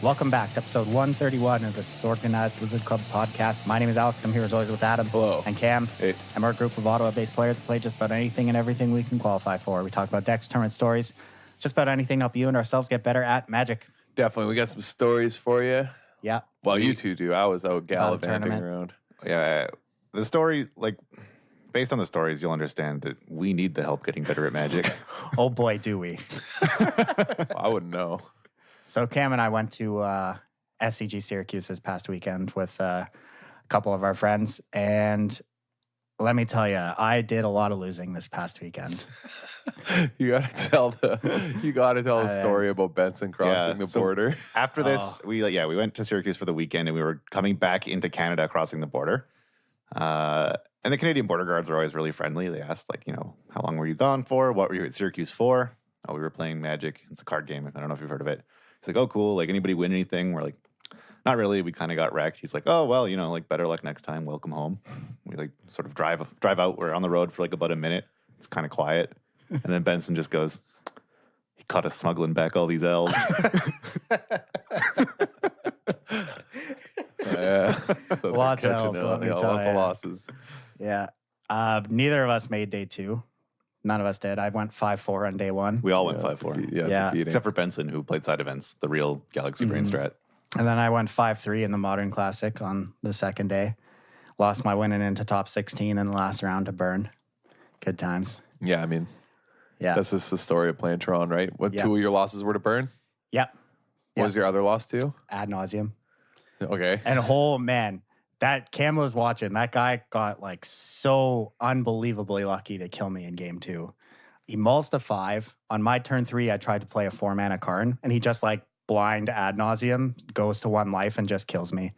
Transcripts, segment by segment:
Welcome back to episode 131 of the Disorganized Wizard Club podcast. My name is Alex. I'm here as always with Adam. Hello. And Cam. Hey. And we're a group of Ottawa-based players that play just about anything and everything we can qualify for. We talk about decks, tournament stories, just about anything to help you and ourselves get better at Magic. Definitely. We got some stories for you. Yeah. Well, you two do. I was out gallivanting around. Yeah, the story, based on the stories, you'll understand that we need the help getting better at Magic. Oh boy, do we. I wouldn't know. So Cam and I went to SCG Syracuse this past weekend with a couple of our friends, and let me tell you, I did a lot of losing this past weekend. You gotta tell the story about Benson crossing the border. After this, we went to Syracuse for the weekend, and we were coming back into Canada crossing the border. And the Canadian border guards are always really friendly. They asked, how long were you gone for? What were you at Syracuse for? Oh, we were playing Magic. It's a card game. I don't know if you've heard of it. He's like, oh, cool. Anybody win anything? We're like, not really. We kind of got wrecked. He's like, oh, well, better luck next time. Welcome home. We sort of drive out. We're on the road for about a minute. It's kind of quiet. And then Benson just goes, he caught us smuggling back all these elves. Yeah. So Lots of elves, lots of losses. Yeah. Neither of us made day two. None of us did. I went 5-4 on day one. We all went 5-4. Yeah. Except for Benson, who played side events, the real Galaxy Brain strat. And then I went 5-3 in the Modern Classic on the second day. Lost my winning into top 16 in the last round to Burn. Good times. Yeah, that's just the story of playing Tron, right? What two of your losses were to Burn? Yep. What was your other loss to? Ad nauseum. Okay. And man, that Cam was watching. That guy got so unbelievably lucky to kill me in game two. He mulls to 5. On my turn 3, I tried to play a 4-mana Karn, and he just blind ad nauseum, goes to 1 life and just kills me.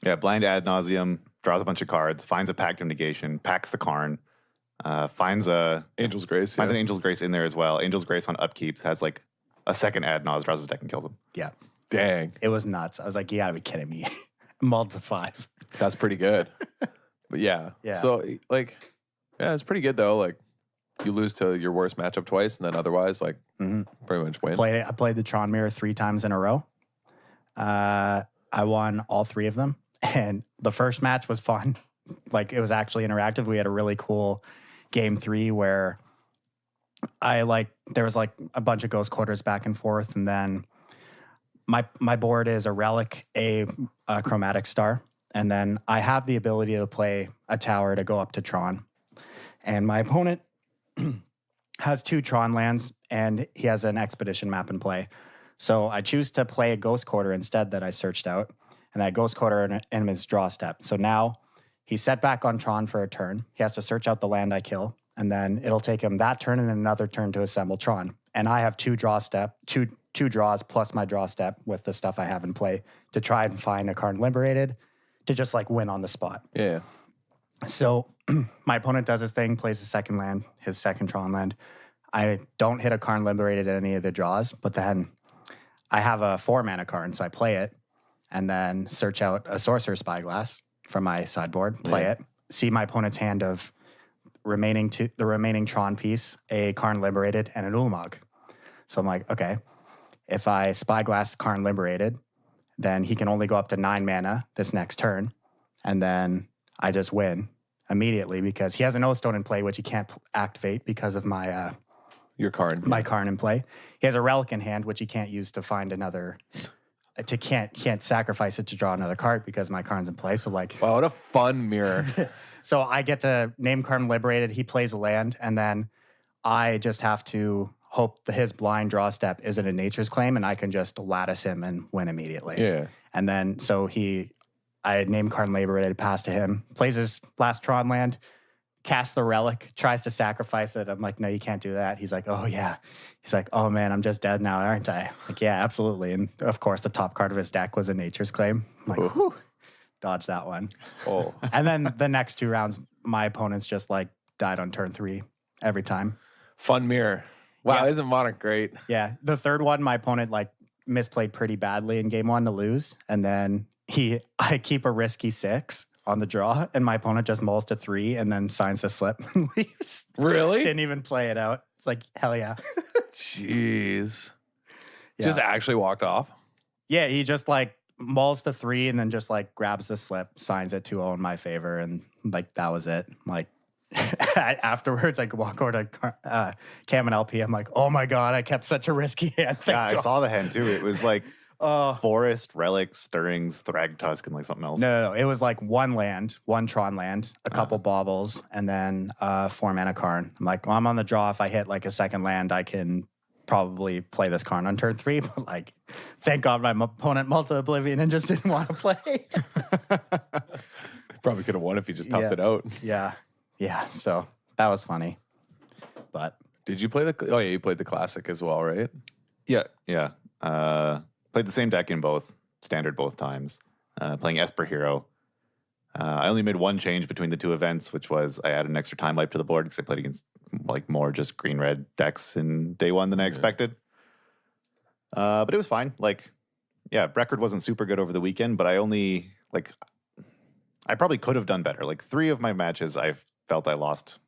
Yeah, blind ad nauseum, draws a bunch of cards, finds a Pact of Negation, packs the Karn, finds Angel's Grace. Finds an Angel's Grace in there as well. Angel's Grace on upkeeps has a second ad naus, draws his deck and kills him. Yeah. Dang. It was nuts. I was like, you gotta be kidding me. Mulled to 5. That's pretty good. But yeah. So it's pretty good though. You lose to your worst matchup twice, and then otherwise, pretty much win. I played the Tron Mirror 3 times in a row. I won all 3 of them, and the first match was fun. It was actually interactive. We had a really cool game 3 where there was a bunch of ghost quarters back and forth, and then my board is a relic, a chromatic star, and then I have the ability to play a tower to go up to Tron, and my opponent has 2 Tron lands, and he has an expedition map in play. So I choose to play a Ghost Quarter instead that I searched out, and that Ghost Quarter in his draw step. So now he's set back on Tron for a turn. He has to search out the land I kill, and then it'll take him that turn and another turn to assemble Tron. And I have 2 draws plus my draw step with the stuff I have in play to try and find a Karn Liberated to just win on the spot. Yeah. So my opponent does his thing, plays the second land, his second Tron land. I don't hit a Karn Liberated at any of the draws, but then I have a 4-mana Karn, so I play it and then search out a Sorcerer Spyglass from my sideboard, play it, see my opponent's hand of the remaining Tron piece, a Karn Liberated, and an Ulamog. So I'm like, okay, if I Spyglass Karn Liberated, then he can only go up to 9 mana this next turn, and then I just win immediately because he has an O-Stone in play, which he can't activate because of my your Karn. My Karn in play. He has a relic in hand, which he can't use to find another. Can't sacrifice it to draw another card because my Karn's in play. So wow, what a fun mirror. So I get to name Karn Liberated. He plays a land, and then I just have to hope that his blind draw step isn't a Nature's Claim, and I can just lattice him and win immediately. Yeah. And then I name Karn Liberated, pass to him, plays his last Tron land, casts the relic, tries to sacrifice it. I'm like, no, you can't do that. He's like, oh, yeah. He's like, oh, man, I'm just dead now, aren't I? Like, yeah, absolutely. And, of course, the top card of his deck was a Nature's Claim. I'm like, whew, dodge that one. Oh. And then the next 2 rounds, my opponents just, died on turn 3 every time. Fun mirror. Wow, Yeah. Isn't Monarch great? Yeah. The third one, my opponent, misplayed pretty badly in game 1 to lose. And then I keep a risky 6 on the draw, and my opponent just mulls to 3 and then signs the slip and leaves. Really? Didn't even play it out. It's like, hell yeah. Jeez. Yeah. Just actually walked off? Yeah, he just like mauls the 3 and then just like grabs the slip, signs it 2-0 in my favor, and like that was it. Like afterwards, I could walk over to Cam and LP. I'm like, oh my god, I kept such a risky hand. Yeah, I saw the hand too. It was like Forest, Relic, Stirrings, Thragtusk, and like something else. No. It was like 1 land, 1 Tron land, a couple baubles, and then 4 mana Karn. I'm like, well, I'm on the draw. If I hit like a second land, I can probably play this Karn on turn 3. But like, thank God my opponent multi-oblivion and just didn't want to play. Probably could have won if he just toughed it out. Yeah. So that was funny. But did you play you played the classic as well, right? Yeah. Played the same deck in both, standard both times. Playing Esper Hero. I only made 1 change between the 2 events, which was I added an extra time life to the board because I played against like more just green-red decks in day 1 than I expected. But it was fine. Like, yeah, record wasn't super good over the weekend, but I only like I probably could have done better. Like 3 of my matches, I felt I lost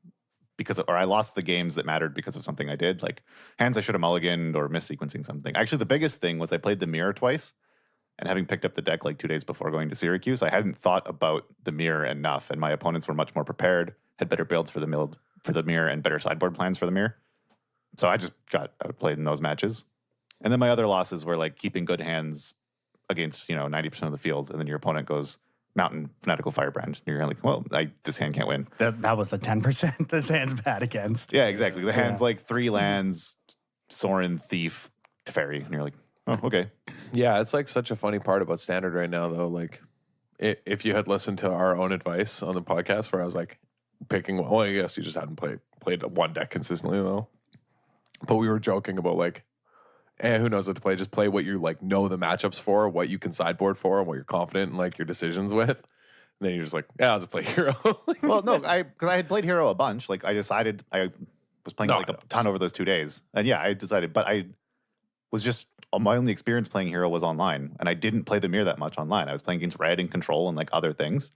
I lost the games that mattered because of something I did. Like hands I should have mulliganed or missequencing something. Actually, the biggest thing was I played the mirror twice. And having picked up the deck like 2 days before going to Syracuse, I hadn't thought about the mirror enough. And my opponents were much more prepared, had better builds for the mirror and better sideboard plans for the mirror. So I just got outplayed in those matches. And then my other losses were like keeping good hands against 90% of the field, and then your opponent goes Mountain, Fanatical Firebrand. And you're like, well, this hand can't win. That was the 10% this hand's bad against. Yeah, exactly. The hand's like 3 lands, Sorin, Thief, Teferi. And you're like, oh, okay. Yeah, it's like such a funny part about Standard right now, though. Like, if you had listened to our own advice on the podcast where I was like picking, well, I guess you just hadn't played 1 deck consistently, though. But we were joking about like, who knows what to play? Just play what you like know the matchups for, what you can sideboard for, and what you're confident in like your decisions with. And then you're just like, yeah, I'll just play Hero. Well, no, because I had played Hero a bunch. Like I decided I was playing a ton over those 2 days, and yeah, I decided. But I was just my only experience playing Hero was online, and I didn't play the mirror that much online. I was playing against Red and Control and like other things,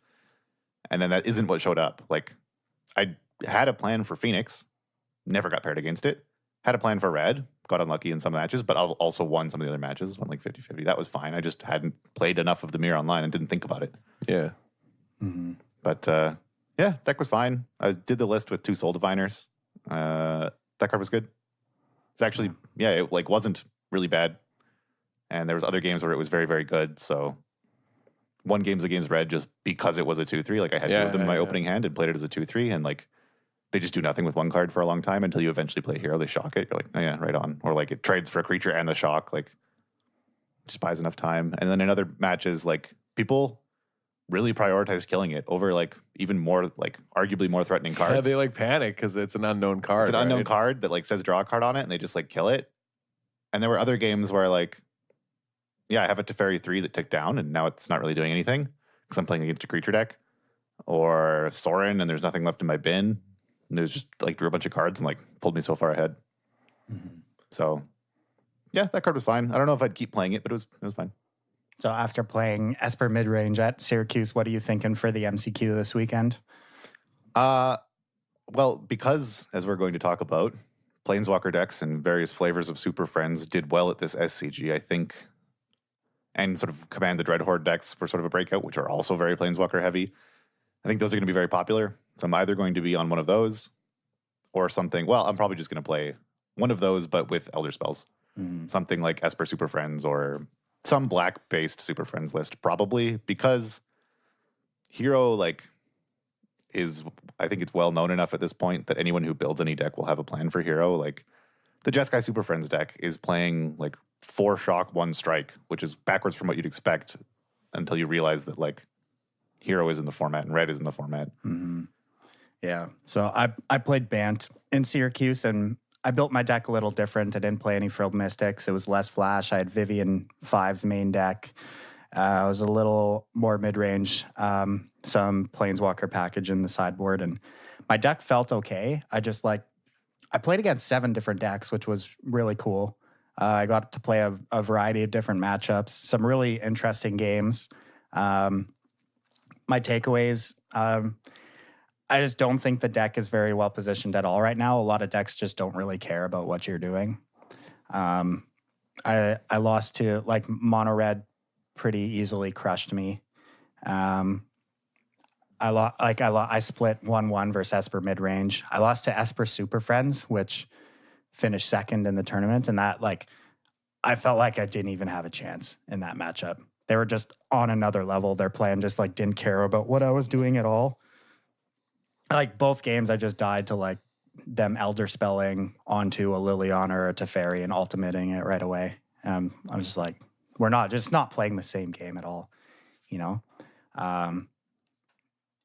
and then that isn't what showed up. Like I had a plan for Phoenix, never got paired against it. Had a plan for Red, got unlucky in some matches, but I also won some of the other matches, won like 50-50. That was fine. I just hadn't played enough of the mirror online and didn't think about it. Yeah. Mm-hmm. But yeah, deck was fine. I did the list with 2 Soul Diviners. That card was good. It's actually, it like wasn't really bad. And there was other games where it was very, very good. So 1 game's against Red just because it was a 2-3. Like I had 2 of them in my opening hand and played it as a 2-3, and like they just do nothing with 1 card for a long time until you eventually play Hero. They shock it. You're like, oh yeah, right on. Or like it trades for a creature and the shock. Like just buys enough time. And then in other matches, like people really prioritize killing it over like even more, like arguably more threatening cards. Yeah, they like panic because it's an unknown card. It's an unknown card that like says draw a card on it, and they just like kill it. And there were other games where like, I have a Teferi 3 that ticked down, and now it's not really doing anything because I'm playing against a creature deck. Or Sorin, and there's nothing left in my bin. And it was just like drew a bunch of cards and like pulled me so far ahead. Mm-hmm. So yeah, that card was fine. I don't know if I'd keep playing it, but it was fine. So after playing Esper midrange at Syracuse, what are you thinking for the MCQ this weekend? Well, because as we're going to talk about, Planeswalker decks and various flavors of Super Friends did well at this SCG, I think. And sort of Command the Dreadhorde decks were sort of a breakout, which are also very Planeswalker heavy. I think those are going to be very popular. So I'm either going to be on one of those or something. Well, I'm probably just going to play one of those, but with Elder Spells. Mm. Something like Esper Super Friends or some black-based Super Friends list, probably, because Hero, like, I think it's well known enough at this point that anyone who builds any deck will have a plan for Hero. Like, the Jeskai Super Friends deck is playing, like, 4 shock, 1 strike, which is backwards from what you'd expect until you realize that, like, Hero is in the format and Red is in the format. Mm-hmm. Yeah. So I played Bant in Syracuse, and I built my deck a little different. I didn't play any Frilled Mystics. It was less flash. I had Vivian 5's main deck. I was a little more mid-range, some Planeswalker package in the sideboard, and my deck felt okay. I played against 7 different decks, which was really cool. I got to play a variety of different matchups, some really interesting games. My takeaways, I just don't think the deck is very well positioned at all right now. A lot of decks just don't really care about what you're doing. I lost to like mono red pretty easily, crushed me. I split 1-1 versus Esper mid range. I lost to Esper Super Friends, which finished second in the tournament, and that like I felt like I didn't even have a chance in that matchup. They were just on another level. Their plan just like didn't care about what I was doing at all. Like both games, I just died to like them elder spelling onto a Liliana or a Teferi and ultimating it right away. I'm just like, we're not playing the same game at all, you know.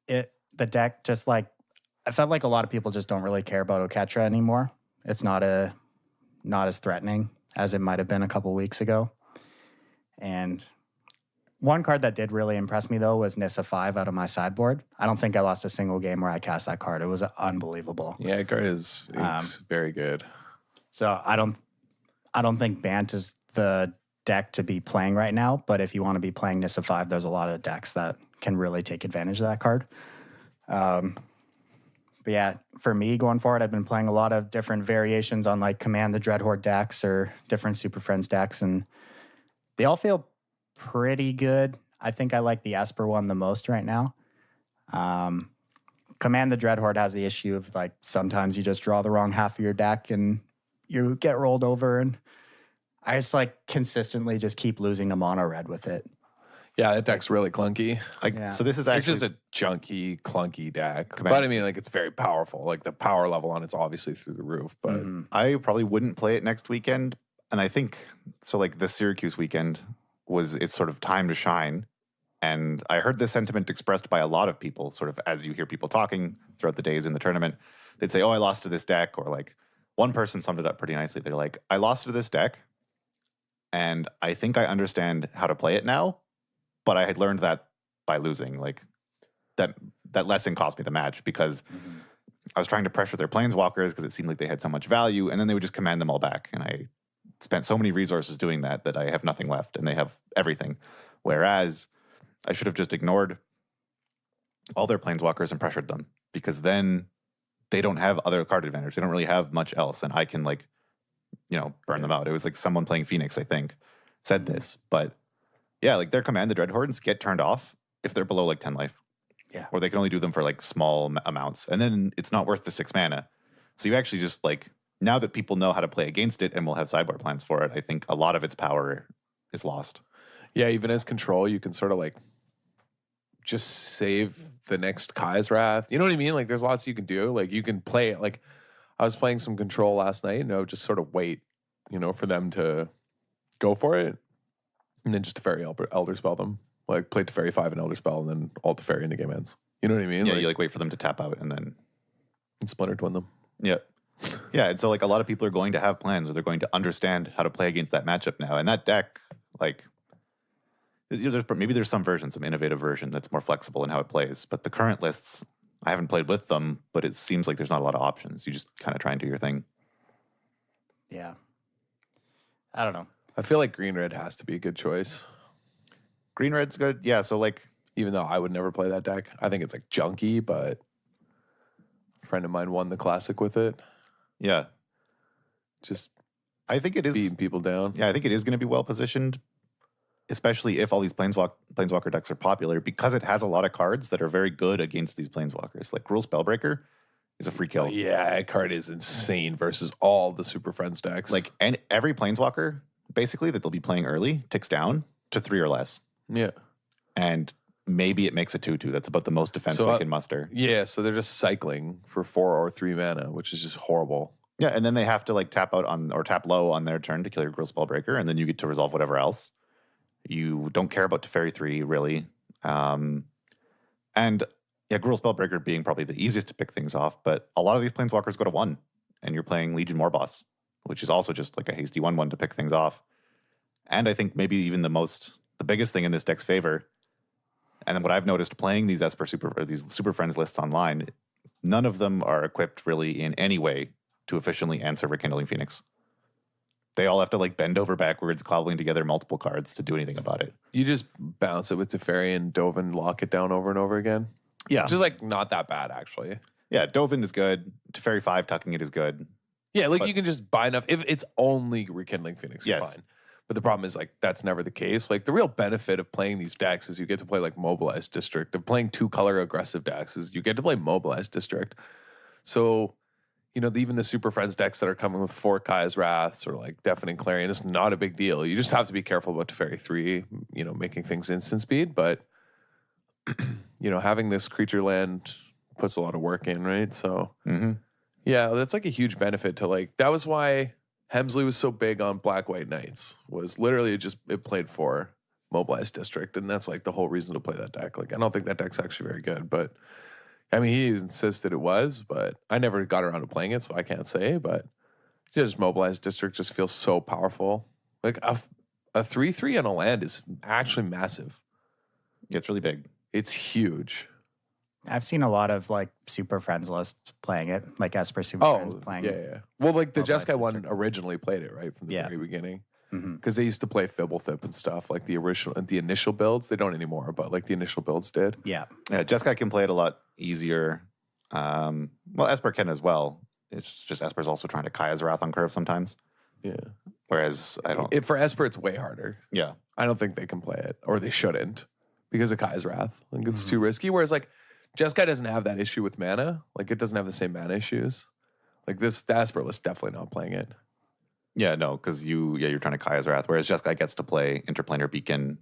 The deck just like I felt like a lot of people just don't really care about Oketra anymore. It's not as threatening as it might have been a couple weeks ago. And one card that did really impress me though was Nissa 5 out of my sideboard. I don't think I lost a single game where I cast that card. It was unbelievable. Yeah, that card is very good. So I don't think Bant is the deck to be playing right now, but if you want to be playing Nissa 5, there's a lot of decks that can really take advantage of that card. But yeah, for me going forward, I've been playing a lot of different variations on like Command the Dreadhorde decks or different Super Friends decks, and they all feel pretty good. I think I like the Esper one the most right now. Command the Dreadhorde has the issue of like sometimes you just draw the wrong half of your deck and you get rolled over, and I just like consistently just keep losing a mono red with it. Yeah, that deck's really clunky. So this is actually It's just a junky, clunky deck. But I mean, like it's very powerful. Like the power level on it's obviously through the roof. But I probably wouldn't play it next weekend. And I think so like the Syracuse weekend was its sort of time to shine. And I heard this sentiment expressed by a lot of people, sort of as you hear people talking throughout the days in the tournament. They'd say, oh, I lost to this deck. Or like one person summed it up pretty nicely. They're like, I lost to this deck and I think I understand how to play it now. But I had learned that by losing. Like that lesson cost me the match because I was trying to pressure their planeswalkers because it seemed like they had so much value, and then they would just command them all back. And I spent so many resources doing that I have nothing left, and they have everything. Whereas I should have just ignored all their planeswalkers and pressured them, because then they don't have other card advantage. They don't really have much else, and I can like, burn them out. It was like someone playing Phoenix, I think, said this, but. Yeah, like their Command the Dreadhordes get turned off if they're below like 10 life. Yeah. Or they can only do them for like small amounts. And then it's not worth the 6 mana. So you actually just like, now that people know how to play against it and will have sideboard plans for it, I think a lot of its power is lost. Yeah, even as control, you can sort of like just save the next Kai's Wrath. You know what I mean? Like there's lots you can do. Like you can play it. Like I was playing some control last night and I would just sort of wait, for them to go for it. And then just Teferi Elder Spell them. Like play Teferi 5 and Elder Spell and then all Teferi in the game ends. You know what I mean? Yeah, you like wait for them to tap out and then... And Splinter Twin them. Yeah. Yeah, and so like a lot of people are going to have plans where they're going to understand how to play against that matchup now. And that deck, like... There's some version, some innovative version that's more flexible in how it plays. But the current lists, I haven't played with them, but it seems like there's not a lot of options. You just kind of try and do your thing. Yeah. I don't know. I feel like green-red has to be a good choice. Green-red's good. Yeah, so like... Even though I would never play that deck. I think it's like junky, but a friend of mine won the Classic with it. Yeah. Just I think it is... beating people down. Yeah, I think it is going to be well-positioned, especially if all these Planeswalker decks are popular, because it has a lot of cards that are very good against these Planeswalkers. Like Gruul Spellbreaker is a free kill. Oh, yeah, that card is insane versus all the Super Friends decks. Like, and every Planeswalker... basically that they'll be playing early ticks down to 3 or less. Yeah. And maybe it makes a 2/2. That's about the most defense they can muster. Yeah, so they're just cycling for 4 or 3 mana, which is just horrible. Yeah, and then they have to like tap out on or tap low on their turn to kill your Gruul Spellbreaker, and then you get to resolve whatever else. You don't care about Teferi 3, really. And yeah, Gruul Spellbreaker being probably the easiest to pick things off, but a lot of these Planeswalkers go to 1, and you're playing Legion Warboss, which is also just like a hasty 1/1 to pick things off. And I think maybe even the biggest thing in this deck's favor, and then what I've noticed playing these these Super Friends lists online, none of them are equipped really in any way to efficiently answer Rekindling Phoenix. They all have to like bend over backwards, cobbling together multiple cards to do anything about it. You just bounce it with Teferi and Dovin, lock it down over and over again. Yeah. Which is like not that bad, actually. Yeah, Dovin is good. Teferi 5 tucking it is good. Yeah, like you can just buy enough. If it's only Rekindling Phoenix, you're Yes. fine. But the problem is like that's never the case. Like the real benefit of playing these decks is you get to play like Mobilized District. Of playing 2-color aggressive decks is you get to play Mobilized District. So, you know, even the Super Friends decks that are coming with 4 Kai's Wraths or like Deafening Clarion is not a big deal. You just have to be careful about Teferi 3, you know, making things instant speed. But, you know, having this creature land puts a lot of work in, right? So, yeah, that's like a huge benefit to like, that was why Hemsley was so big on Black White Knights, was literally it played for Mobilized District. And that's like the whole reason to play that deck. Like, I don't think that deck's actually very good, but I mean, he insisted it was, but I never got around to playing it, so I can't say. But just Mobilized District just feels so powerful. Like a 3/3 on a land is actually massive. Yeah, it's really big. It's huge. I've seen a lot of like Super Friends lists playing it, like Esper Super Friends playing it. Yeah. Well, like the Mobilized Jeskai one District. originally played it, right? From the Yeah. very beginning. Mhm. Because they used to play Fibblethip and stuff, like the initial builds. They don't anymore, but like the initial builds did. Yeah. Yeah, Jeskai can play it a lot easier. Well, Esper can as well. It's just Esper's also trying to Kaya's Wrath on curve sometimes. Yeah. Whereas I don't. For Esper, it's way harder. Yeah. I don't think they can play it, or they shouldn't, because of Kai's Wrath. Like it's too risky. Whereas like Jeskai doesn't have that issue with mana. Like it doesn't have the same mana issues. Like the Esper list definitely not playing it. Yeah, no, because you're trying to Kaya's Wrath, whereas Jeskai gets to play Interplanar Beacon,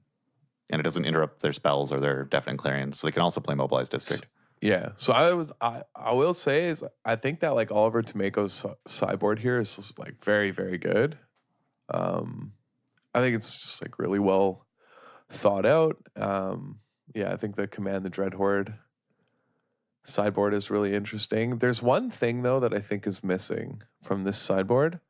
and it doesn't interrupt their spells or their Deafening Clarion, so they can also play Mobilized District. Yeah. So I will say is I think that like Oliver Tomako's sideboard here is like very, very good. I think it's just like really well thought out. Yeah, I think the Command the Dreadhorde sideboard is really interesting. There's one thing though that I think is missing from this sideboard.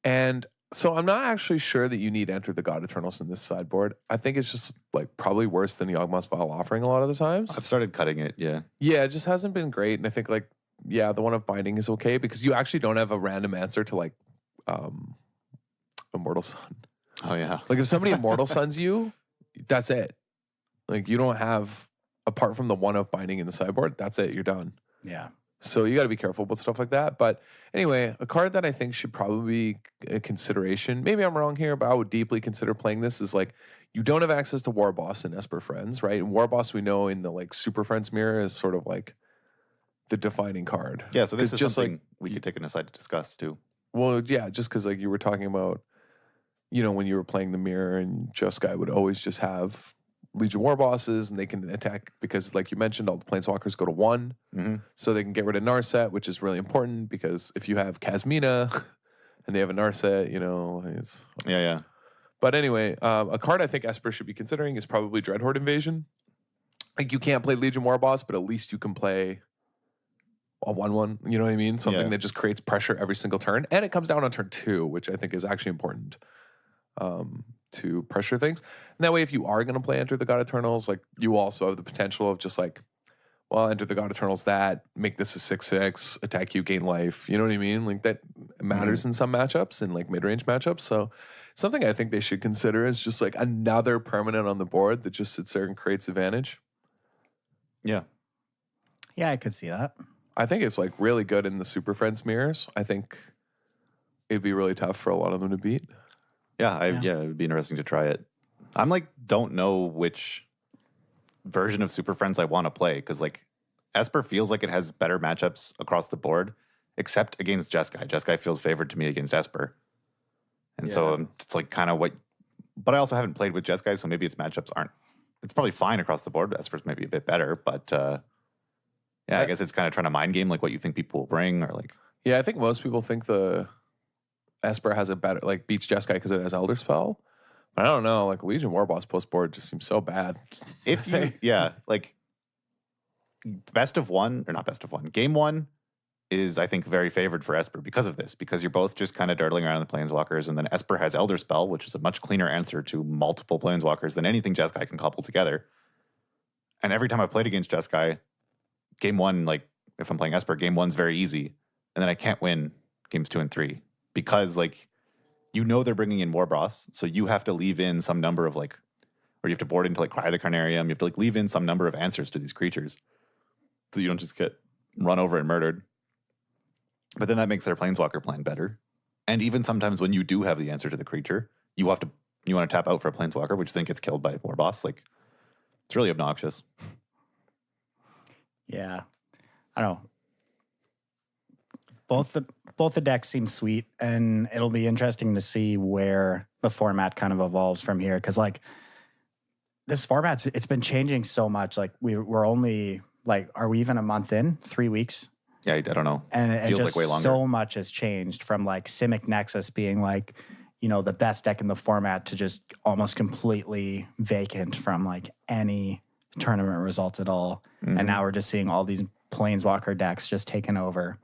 And so I'm not actually sure that you need Enter the God Eternals in this sideboard. I think it's just like probably worse than Yawgmoth's Vile Offering a lot of the times. I've started cutting it, yeah. Yeah, it just hasn't been great. And I think like, yeah, the one of Binding is okay because you actually don't have a random answer to like Immortal Sun. Oh, yeah. Like if somebody Immortal Suns you, that's it. Like you don't have, apart from the one of Binding in the sideboard, that's it. You're done. Yeah. So you got to be careful about stuff like that. But anyway, a card that I think should probably be a consideration, maybe I'm wrong here, but I would deeply consider playing this is like, you don't have access to War Boss and Esper Friends, right? And War Boss we know in the like Super Friends mirror is sort of like the defining card. Yeah, so this is just something like, we could take an aside to discuss too. well, yeah, just because like you were talking about, you know, when you were playing the mirror and Jeskai would always just have Legion War Bosses and they can attack because like you mentioned, all the Planeswalkers go to 1. So they can get rid of Narset, which is really important because if you have Kasmina and they have a Narset, you know, it's... Yeah. But anyway, a card I think Esper should be considering is probably Dreadhorde Invasion. Like you can't play Legion War Boss, but at least you can play a 1/1, you know what I mean? Something that just creates pressure every single turn. And it comes down on turn 2, which I think is actually important to pressure things. And that way, if you are going to play Enter the God Eternals, like you also have the potential of just like, well, Enter the God Eternals that, make this a 6/6, attack you, gain life. You know what I mean? Like that matters in some matchups and like mid-range matchups. So something I think they should consider is just like another permanent on the board that just sits there and creates advantage. Yeah. Yeah, I could see that. I think it's like really good in the Super Friends mirrors. I think it'd be really tough for a lot of them to beat. Yeah, it would be interesting to try it. I'm like, don't know which version of Super Friends I want to play because like Esper feels like it has better matchups across the board, except against Jeskai. Jeskai feels favored to me against Esper. And so it's like kind of what, but I also haven't played with Jeskai, so maybe its matchups aren't, it's probably fine across the board. Esper's maybe a bit better, but yeah, I guess it's kind of trying to mind game like what you think people will bring or like. Yeah, I think most people think the Esper has a better, like beats Jeskai because it has Elder Spell. But I don't know, like Legion War Boss post board just seems so bad. If you, like best of one, or not best of one, game 1 is, I think, very favored for Esper because of this, because you're both just kind of durdling around the Planeswalkers, and then Esper has Elder Spell, which is a much cleaner answer to multiple Planeswalkers than anything Jeskai can couple together. And every time I've played against Jeskai, game 1, like if I'm playing Esper, game 1's very easy, and then I can't win games 2 and 3 because like, you know they're bringing in War Boss, so you have to leave in some number of like, or you have to board into like Cry the Carnarium. You have to like leave in some number of answers to these creatures, so you don't just get run over and murdered. But then that makes their Planeswalker plan better. And even sometimes when you do have the answer to the creature, you want to tap out for a Planeswalker, which then gets killed by War Boss. Like, it's really obnoxious. Yeah. I don't know. Both the decks seem sweet, and it'll be interesting to see where the format kind of evolves from here. Because like this format, it's been changing so much. Like we're only like, are we even a month in? 3 weeks? Yeah, I don't know. And it feels just like way longer. so much has changed from like Simic Nexus being like, you know, the best deck in the format to just almost completely vacant from like any tournament results at all. Mm-hmm. And now we're just seeing all these Planeswalker decks just taking over.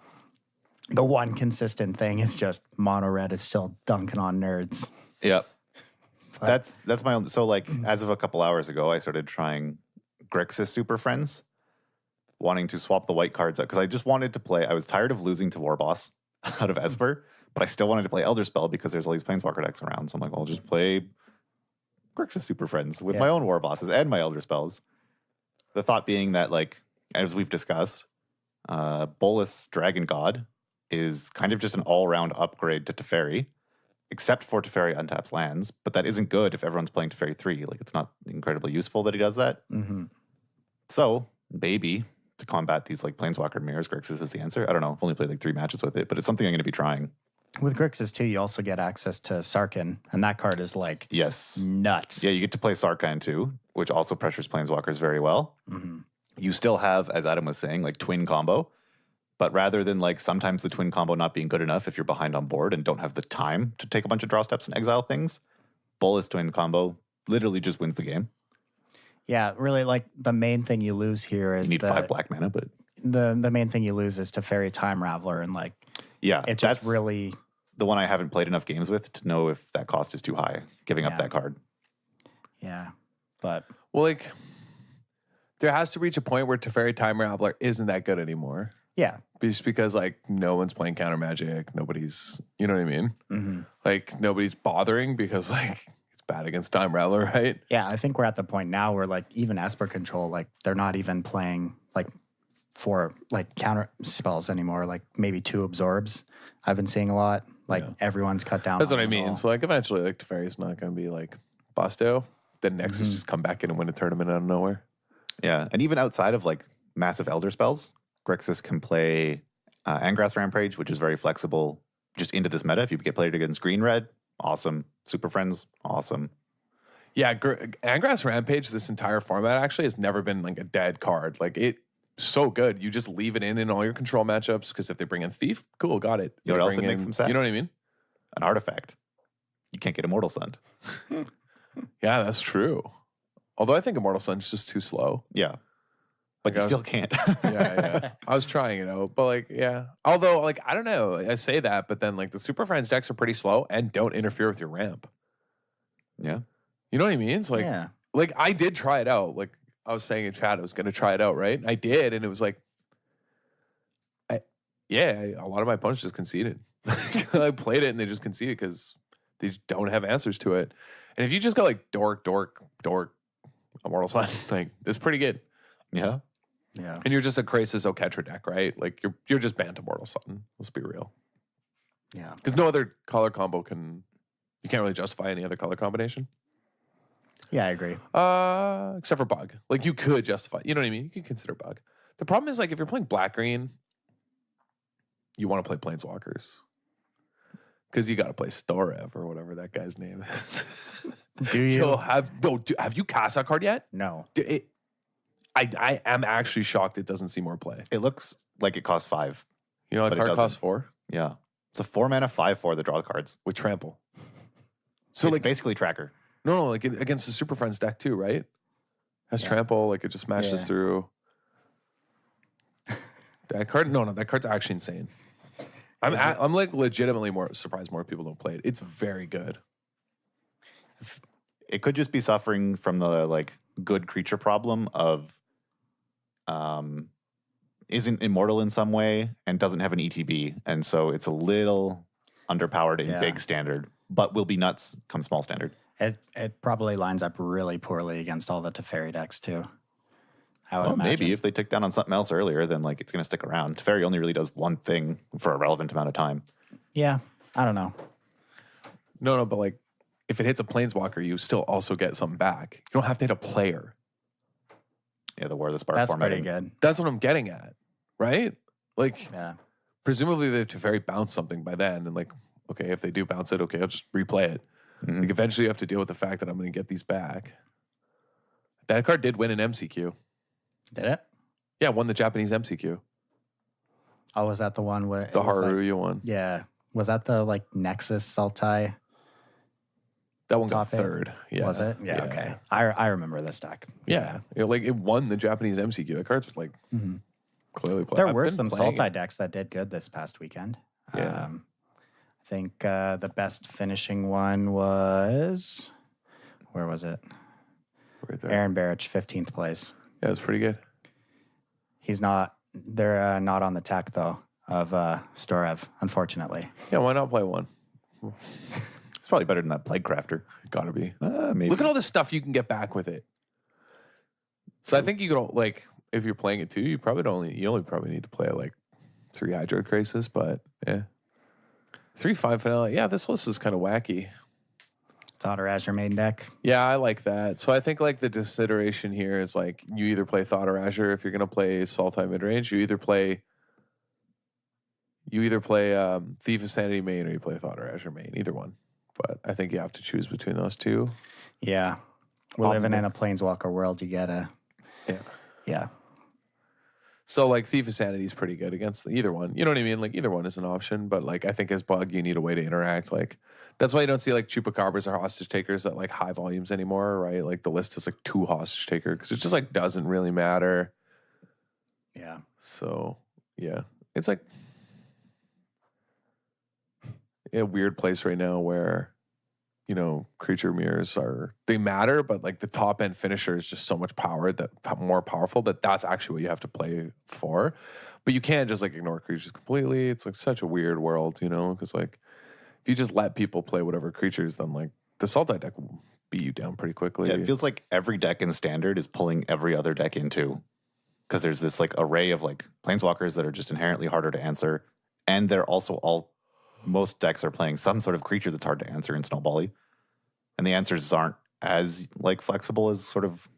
The one consistent thing is just mono red is still dunking on nerds. Yep. That's my own. So like as of a couple hours ago, I started trying Grixis Super Friends, wanting to swap the white cards out because I just wanted to play. I was tired of losing to War Boss out of Esper, but I still wanted to play Elder Spell because there's all these Planeswalker decks around. So I'm like, well, I'll just play Grixis Super Friends with my own War Bosses and my Elder Spells. The thought being that, like, as we've discussed, Bolas Dragon God is kind of just an all-round upgrade to Teferi, except for Teferi untaps lands, but that isn't good if everyone's playing Teferi 3. Like, it's not incredibly useful that he does that. Mm-hmm. So, maybe, to combat these, like, Planeswalker mirrors, Grixis is the answer. I don't know. I've only played, like, 3 matches with it, but it's something I'm going to be trying. With Grixis, too, you also get access to Sarkhan, and that card is, like, nuts. Yeah, you get to play Sarkhan, too, which also pressures Planeswalkers very well. Mm-hmm. You still have, as Adam was saying, like, twin combo. But rather than like sometimes the twin combo not being good enough if you're behind on board and don't have the time to take a bunch of draw steps and exile things, Bolas twin combo literally just wins the game. Yeah, really, like the main thing you lose here is you need 5 black mana, but the main thing you lose is Teferi Time Raveler, and like it just that's really the one I haven't played enough games with to know if that cost is too high, giving up that card. Yeah, but well, like there has to reach a point where Teferi Time Raveler isn't that good anymore. Yeah. Just because, like, no one's playing counter magic. Nobody's, you know what I mean? Mm-hmm. Like, nobody's bothering because, like, it's bad against Time Rattler, right? Yeah, I think we're at the point now where, like, even Esper Control, like, they're not even playing, like, for, like, counter spells anymore. Like, maybe 2 absorbs I've been seeing a lot. Like, everyone's cut down. That's what I mean. So, like, eventually, like, Teferi's not going to be, like, Busto. Then Nexus just come back in and win a tournament out of nowhere. Yeah, and even outside of, like, massive Elder spells, Grixis can play Angrass Rampage, which is very flexible just into this meta. If you get played against green red, awesome. Super Friends, awesome. Yeah, Angrass Rampage, this entire format actually has never been like a dead card. Like it's so good. You just leave it in all your control matchups because if they bring in Thief, cool, got it. You know what else it makes them sad? You know what I mean? An artifact. You can't get Immortal Sun. Yeah, that's true. Although I think Immortal Sun's just too slow. Yeah. But you still can't. yeah. I was trying it out, but like, yeah. Although, like, I don't know. I say that, but then like the Super Friends decks are pretty slow and don't interfere with your ramp. Yeah. You know what I mean? It's like, like I did try it out. Like I was saying in chat, I was going to try it out, right? I did, and it was like, a lot of my opponents just conceded. I played it and they just conceded because they just don't have answers to it. And if you just go like dork, Immortal Sun, like it's pretty good. Yeah. Yeah. And you're just a Krasis Oketra deck, right? Like you're just banned to Mortal Sun. Let's be real. Yeah. Because no other color combo you can't really justify any other color combination. Yeah, I agree. Except for Bug. Like you could justify, you know what I mean? You could consider Bug. The problem is like if you're playing black-green, you want to play Planeswalkers. Because you got to play Storev or whatever that guy's name is. Do you? Have you cast that card yet? No. I am actually shocked it doesn't see more play. It looks like it costs 5. You know, that card costs 4? Yeah. It's a 4 mana 5/4 that draw the cards. With trample. So it's like basically tracker. No, like against the Super Friends deck too, right? Has trample, like it just smashes through. That card, that card's actually insane. I'm like legitimately more surprised more people don't play it. It's very good. It could just be suffering from the like good creature problem of isn't immortal in some way and doesn't have an ETB, and so it's a little underpowered in big standard, but will be nuts come small standard. It probably lines up really poorly against all the Teferi decks too. I would imagine. Maybe if they took down on something else earlier, then like it's going to stick around. Teferi only really does one thing for a relevant amount of time. Yeah, I don't know. No, but like if it hits a Planeswalker, you still also get something back. You don't have to hit a player. Yeah, the War of the Spark That's formatting. pretty good. That's what I'm getting at, right? Like, Yeah. presumably they have to very bounce something by then. And like, okay, if they do bounce it, okay, I'll just replay it. Mhm. Like, eventually you have to deal with the fact that I'm going to get these back. That card did win an MCQ. Did it? Yeah, won the Japanese MCQ. Oh, was that the one where The it was like- Haruya one. yeah. Was that the like Nexus Sultai? That one got Top eight? third. Yeah. Was it? Yeah. Okay. I remember this deck. Yeah. Like it won the Japanese MCQ. That card's like Mhm. clearly played. There I've were been some playing it. Sultai decks that did good this past weekend. Yeah. I think the best finishing one was, where was it? Right there. Aaron Barrich, 15th place. Yeah, it's pretty good. They're not on the tech though of Storev, unfortunately. Yeah, why not play one? It's probably better than that Plague Crafter. Gotta be. Maybe. Look at all the stuff you can get back with it. So I think you could like if you're playing it too, you only probably need to play like 3 Hydro Crisis, but yeah. 3/5 vanilla. Yeah, this list is kind of wacky. Thought or Azure main deck. Yeah, I like that. So I think like the consideration here is like you either play Thought or Azure if you're gonna play Sultai midrange. You either play Thief of Sanity main or you play Thought or Azure main. Either one. But I think you have to choose between those two. Yeah. We're living in a Planeswalker world. You gotta. Yeah. Yeah. So like Thief of Sanity is pretty good against either one. You know what I mean? Like either one is an option, but like I think as Bug you need a way to interact. Like that's why you don't see like Chupacabras or hostage takers at like high volumes anymore, right? Like the list is like 2 hostage taker because it just like doesn't really matter. Yeah. So yeah, it's like a weird place right now where creature mirrors they matter, but like the top end finisher is just so much power more powerful that's actually what you have to play for. But you can't just like ignore creatures completely. It's like such a weird world, because like if you just let people play whatever creatures, then like the Sultai deck will beat you down pretty quickly. Yeah, it feels like every deck in Standard is pulling every other deck into, because there's this like array of like Planeswalkers that are just inherently harder to answer, and they're also most decks are playing some sort of creature that's hard to answer in Snowbally, and the answers aren't as like flexible as sort of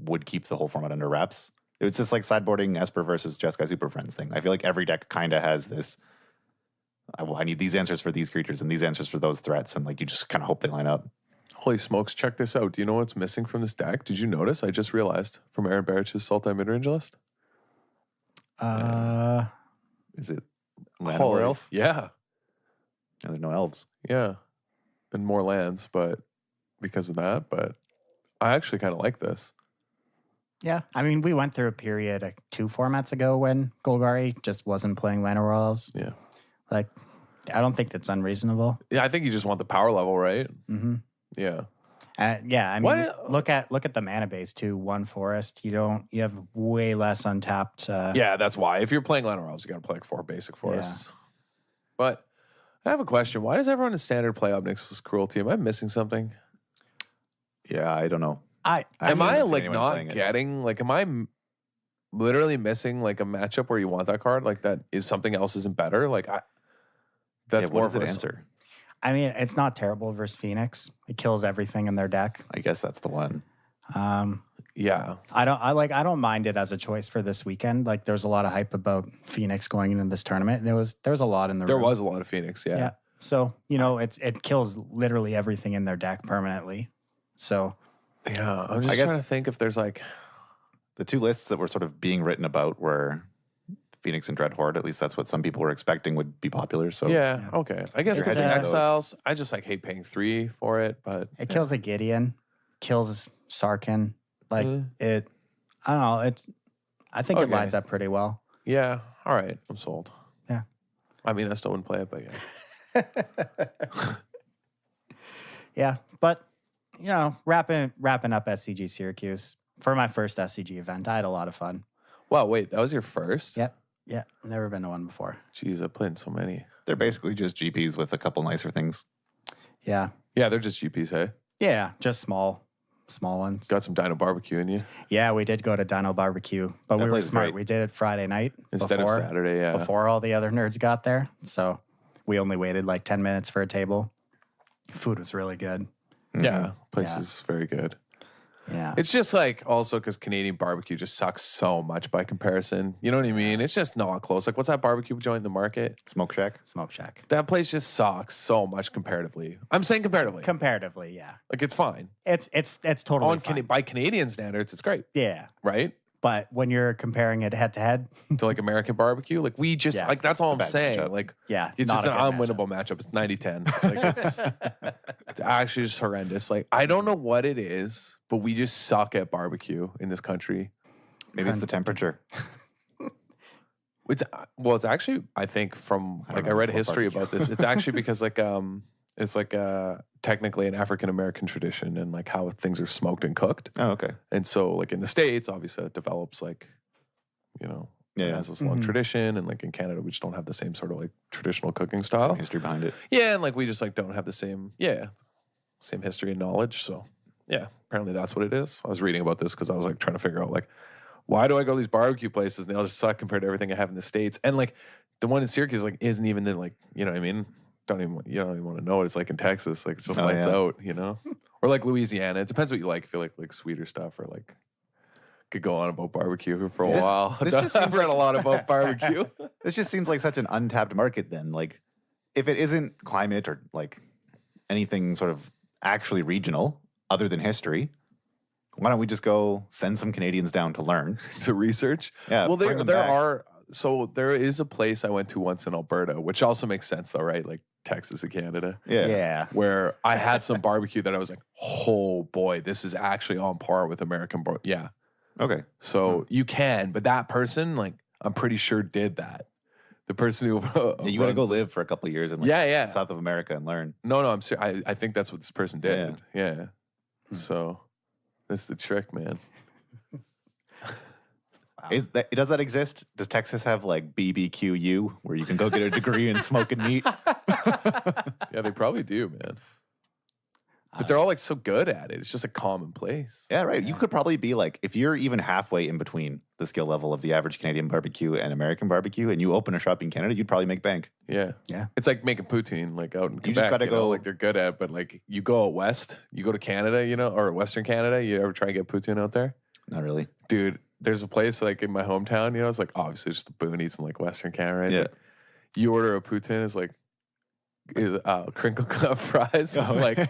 would keep the whole format under wraps. It's just like sideboarding Esper versus Jeskai Super Friends thing. I feel like every deck kind of has this. I need these answers for these creatures and these answers for those threats, and like you just kind of hope they line up. Holy smokes, check this out. Do you know what's missing from this deck? Did you notice? I just realized from Aaron Barich's Sultai midrange list. Is it Land or Elf? Yeah. No, there's no elves. Yeah. And more lands, but because of that. But I actually kind of like this. Yeah. I mean, we went through a period like 2 formats ago when Golgari just wasn't playing Land of Royals. Yeah. Like, I don't think that's unreasonable. Yeah, I think you just want the power level, right? Mm-hmm. Yeah. Yeah, I mean, look at the mana base too. 1 forest, you have way less untapped. Yeah, that's why. If you're playing Land of Royals, you got to play like 4 basic forests. But I have a question. Why does everyone in Standard play Obnixilis Cruelty? Am I missing something? Yeah, I don't know. Am I haven't seen like anyone not playing it. getting like? Am I literally missing like a matchup where you want that card? Like that is something else isn't better? Like that's what more does it versatile. answer? I mean, it's not terrible versus Phoenix. It kills everything in their deck. I guess that's the one. Yeah. I don't mind it as a choice for this weekend. Like, there's a lot of hype about Phoenix going into this tournament, and there was a lot in the There room. was a lot of Phoenix, yeah. So it kills literally everything in their deck permanently. So Yeah. I'm just trying to think if there's like The 2 lists that were sort of being written about were Phoenix and Dreadhorde. At least that's what some people were expecting would be popular. So yeah, okay. I guess You're because hedging those. Exiles, I just like hate paying 3 for it, but it kills a Gideon, kills Sarkin. Like I don't know. I think it Okay. lines up pretty well. yeah. All right. I'm sold. Yeah. I mean, I still wouldn't play it, but yeah. Yeah, but wrapping up SCG Syracuse for my first SCG event, I had a lot of fun. Wow, wait, that was your first? Yep. Yeah, never been to one before. Jeez, I played in so many. they're basically just GPs with a couple nicer things. Yeah. Yeah, they're just GPs, hey? Yeah, just small ones. Got some Dino Barbecue in you. Yeah, we did go to Dino Barbecue, but That we were place is smart. great. We did it Friday night Instead of Saturday, yeah. before all the other nerds got there. So we only waited like 10 minutes for a table. Food was really good. Yeah, place Yeah. is very good. Yeah. It's just like also because Canadian barbecue just sucks so much by comparison. You know what I mean? It's just not close. Like, what's that barbecue joint in the market? Smoke Shack. Smoke Shack. That place just sucks so much comparatively. I'm saying comparatively. Comparatively, yeah. Like, it's fine. It's totally On fine. by Canadian standards, it's great, Yeah. right? But when you're comparing it head to head, To like American barbecue, like we just Yeah. like that's all I'm bad saying. matchup. Like, yeah, it's not just a an good unwinnable matchup. It's 90-10. Like it's actually just horrendous. Like I don't know what it is, but we just suck at barbecue in this country. Maybe it's the temperature. It's actually I think from I don't like I know read what history barbecue. about this. It's actually because like it's like technically an African American tradition and like how things are smoked and cooked. Oh, okay. And so like in the States, obviously it develops like, you know, Yeah, it yeah. has this long Mhm. tradition. And like in Canada, we just don't have the same sort of like traditional cooking Some style. history behind it. Yeah, and like we just like don't have the same history and knowledge. So yeah, apparently that's what it is. I was reading about this because I was like trying to figure out like why do I go to these barbecue places and they all just suck compared to everything I have in the States. And like the one in Syracuse like isn't even in like, you know what I mean? You don't even want to know what it's like in Texas. Like it's just Oh, lights yeah. out, you know? Or like Louisiana. It depends what you like. If you like sweeter stuff or like could go on about barbecue for a This- while. this just I've seems read a lot about barbecue. This just seems like such an untapped market then. Like, if it isn't climate or like anything sort of actually regional other than history, why don't we just go send some Canadians down to learn? To research. Yeah. Well, bring there them there back. are. So there is a place I went to once in Alberta, which also makes sense though, right? Like Texas and Canada. Yeah. Yeah. Where I had some barbecue that I was like, oh boy, this is actually on par with American barbecue. Yeah. Okay. So you can, but that person, like, I'm pretty sure did that. The person who Yeah, you got to go runs this- live for a couple of years in like Yeah. South of America and learn. No, I'm serious. I think that's what this person did. Yeah. So that's the trick, man. Does that exist? Does Texas have like BBQU where you can go get a degree in smoking meat? Yeah, they probably do, man. But they're all like so good at it. It's just a commonplace. Yeah, right. You could probably be like, if you're even halfway in between the skill level of the average Canadian barbecue and American barbecue, and you open a shop in Canada, you'd probably make bank. Yeah. Yeah. It's like making poutine, like out in Quebec. You just gotta know, go- like they're good at it, but like you go out west, you go to Canada, you know, or Western Canada, you ever try and get poutine out there? Not really. Dude, there's a place like in my hometown, you know, it's like obviously just the boonies in like Western Canada. Right? It's Yeah. like, you order a poutine, it's like crinkle cut fries with Oh. like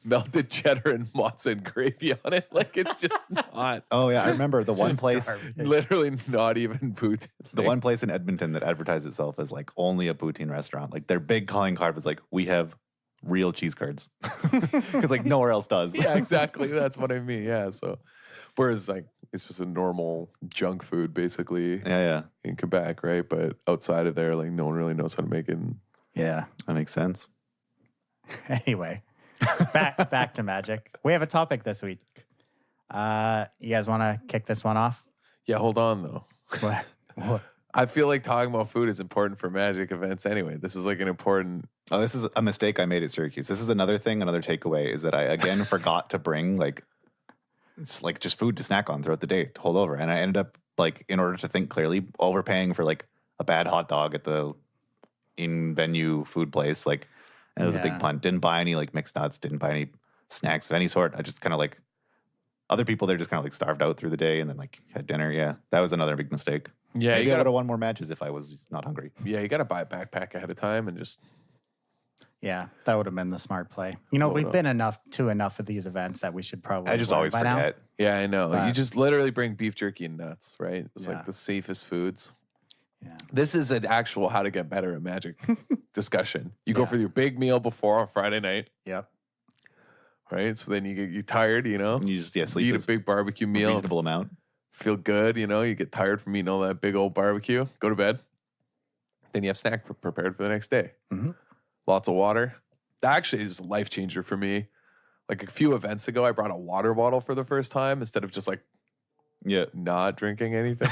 melted cheddar and mozza and gravy on it. Like it's just not, Oh yeah, I remember the one place, literally not even poutine. the one place in Edmonton that advertised itself as like only a poutine restaurant. Like their big calling card was like, "We have real cheese curds," because like nowhere else does. Yeah, exactly. That's what I mean. Yeah. So, whereas like it's just a normal junk food basically yeah. in Quebec, right? But outside of there, like no one really knows how to make it. Yeah. That makes sense. Anyway, back to Magic. We have a topic this week. You guys want to kick this one off? Yeah, hold on though. What? I feel like talking about food is important for Magic events anyway. This is like an important. Oh, this is a mistake I made at Syracuse. This is another thing, another takeaway is that I again forgot to bring like just food to snack on throughout the day to hold over. And I ended up like, in order to think clearly, overpaying for like a bad hot dog at the in-venue food place. Like, and it was a big Yeah. punt. Didn't buy any like mixed nuts, didn't buy any snacks of any sort. I just kind of like, other people, they're just kind of like starved out through the day and then like had dinner. Yeah, that was another big mistake. Yeah, Maybe you I would gotta. have won more matches if I was not hungry. Yeah, you gotta buy a backpack ahead of time and just. Yeah, that would have been the smart play. You know, Hold we've up. been to enough of these events that we should probably. I just learn always by now. forget. Yeah, I know. You But- just literally bring beef jerky and nuts, right? It's Yeah. like the safest foods. Yeah. This is an actual how to get better at Magic discussion. You go Yeah. for your big meal before on Friday night, Yep. right? So then you tired, you know. And you just, yeah, You sleep eat is a big barbecue a meal, reasonable amount. feel good, you know. You get tired from eating all that big old barbecue. Go to bed. Then you have snack prepared for the next day. Mhm. Lots of water. That actually is a life changer for me. Like a few events ago, I brought a water bottle for the first time instead of just like Yeah. not drinking anything.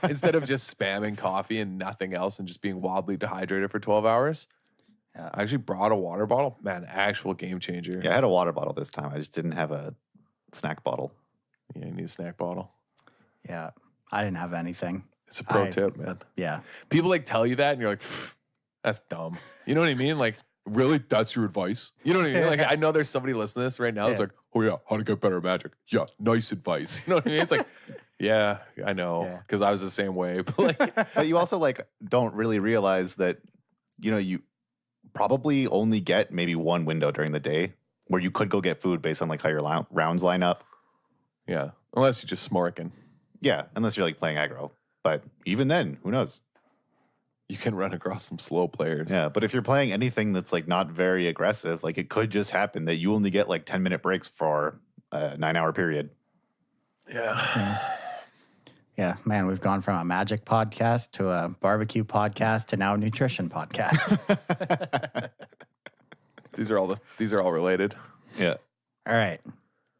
Instead of just spamming coffee and nothing else and just being wildly dehydrated for 12 hours. Yeah. I actually brought a water bottle. Man, actual game changer. Yeah, I had a water bottle this time. I just didn't have a snack bottle. Yeah, you need a snack bottle. Yeah. I didn't have anything. It's a pro I- tip, man. Yeah. People like tell you that and you're like, "Pfft, that's dumb. You know what I mean? Like, really? That's your advice? You know what I mean? Like, I know there's somebody listening to this right now. It's like, oh yeah, how to get better at Magic. Yeah, nice advice. You know what I mean? It's like, yeah, I know, because I was the same way. But like, But you also like don't really realize that, you know, you probably only get maybe one window during the day where you could go get food based on like how your rounds line up. yeah, unless you're just smorking. Yeah, unless you're like playing aggro. But even then, who knows? You can run across some slow players. Yeah, but if you're playing anything that's like not very aggressive, like it could just happen that you only get like 10-minute breaks for a 9-hour period. Yeah, man, we've gone from a Magic podcast to a barbecue podcast to now a nutrition podcast. These are all related. Yeah. All right.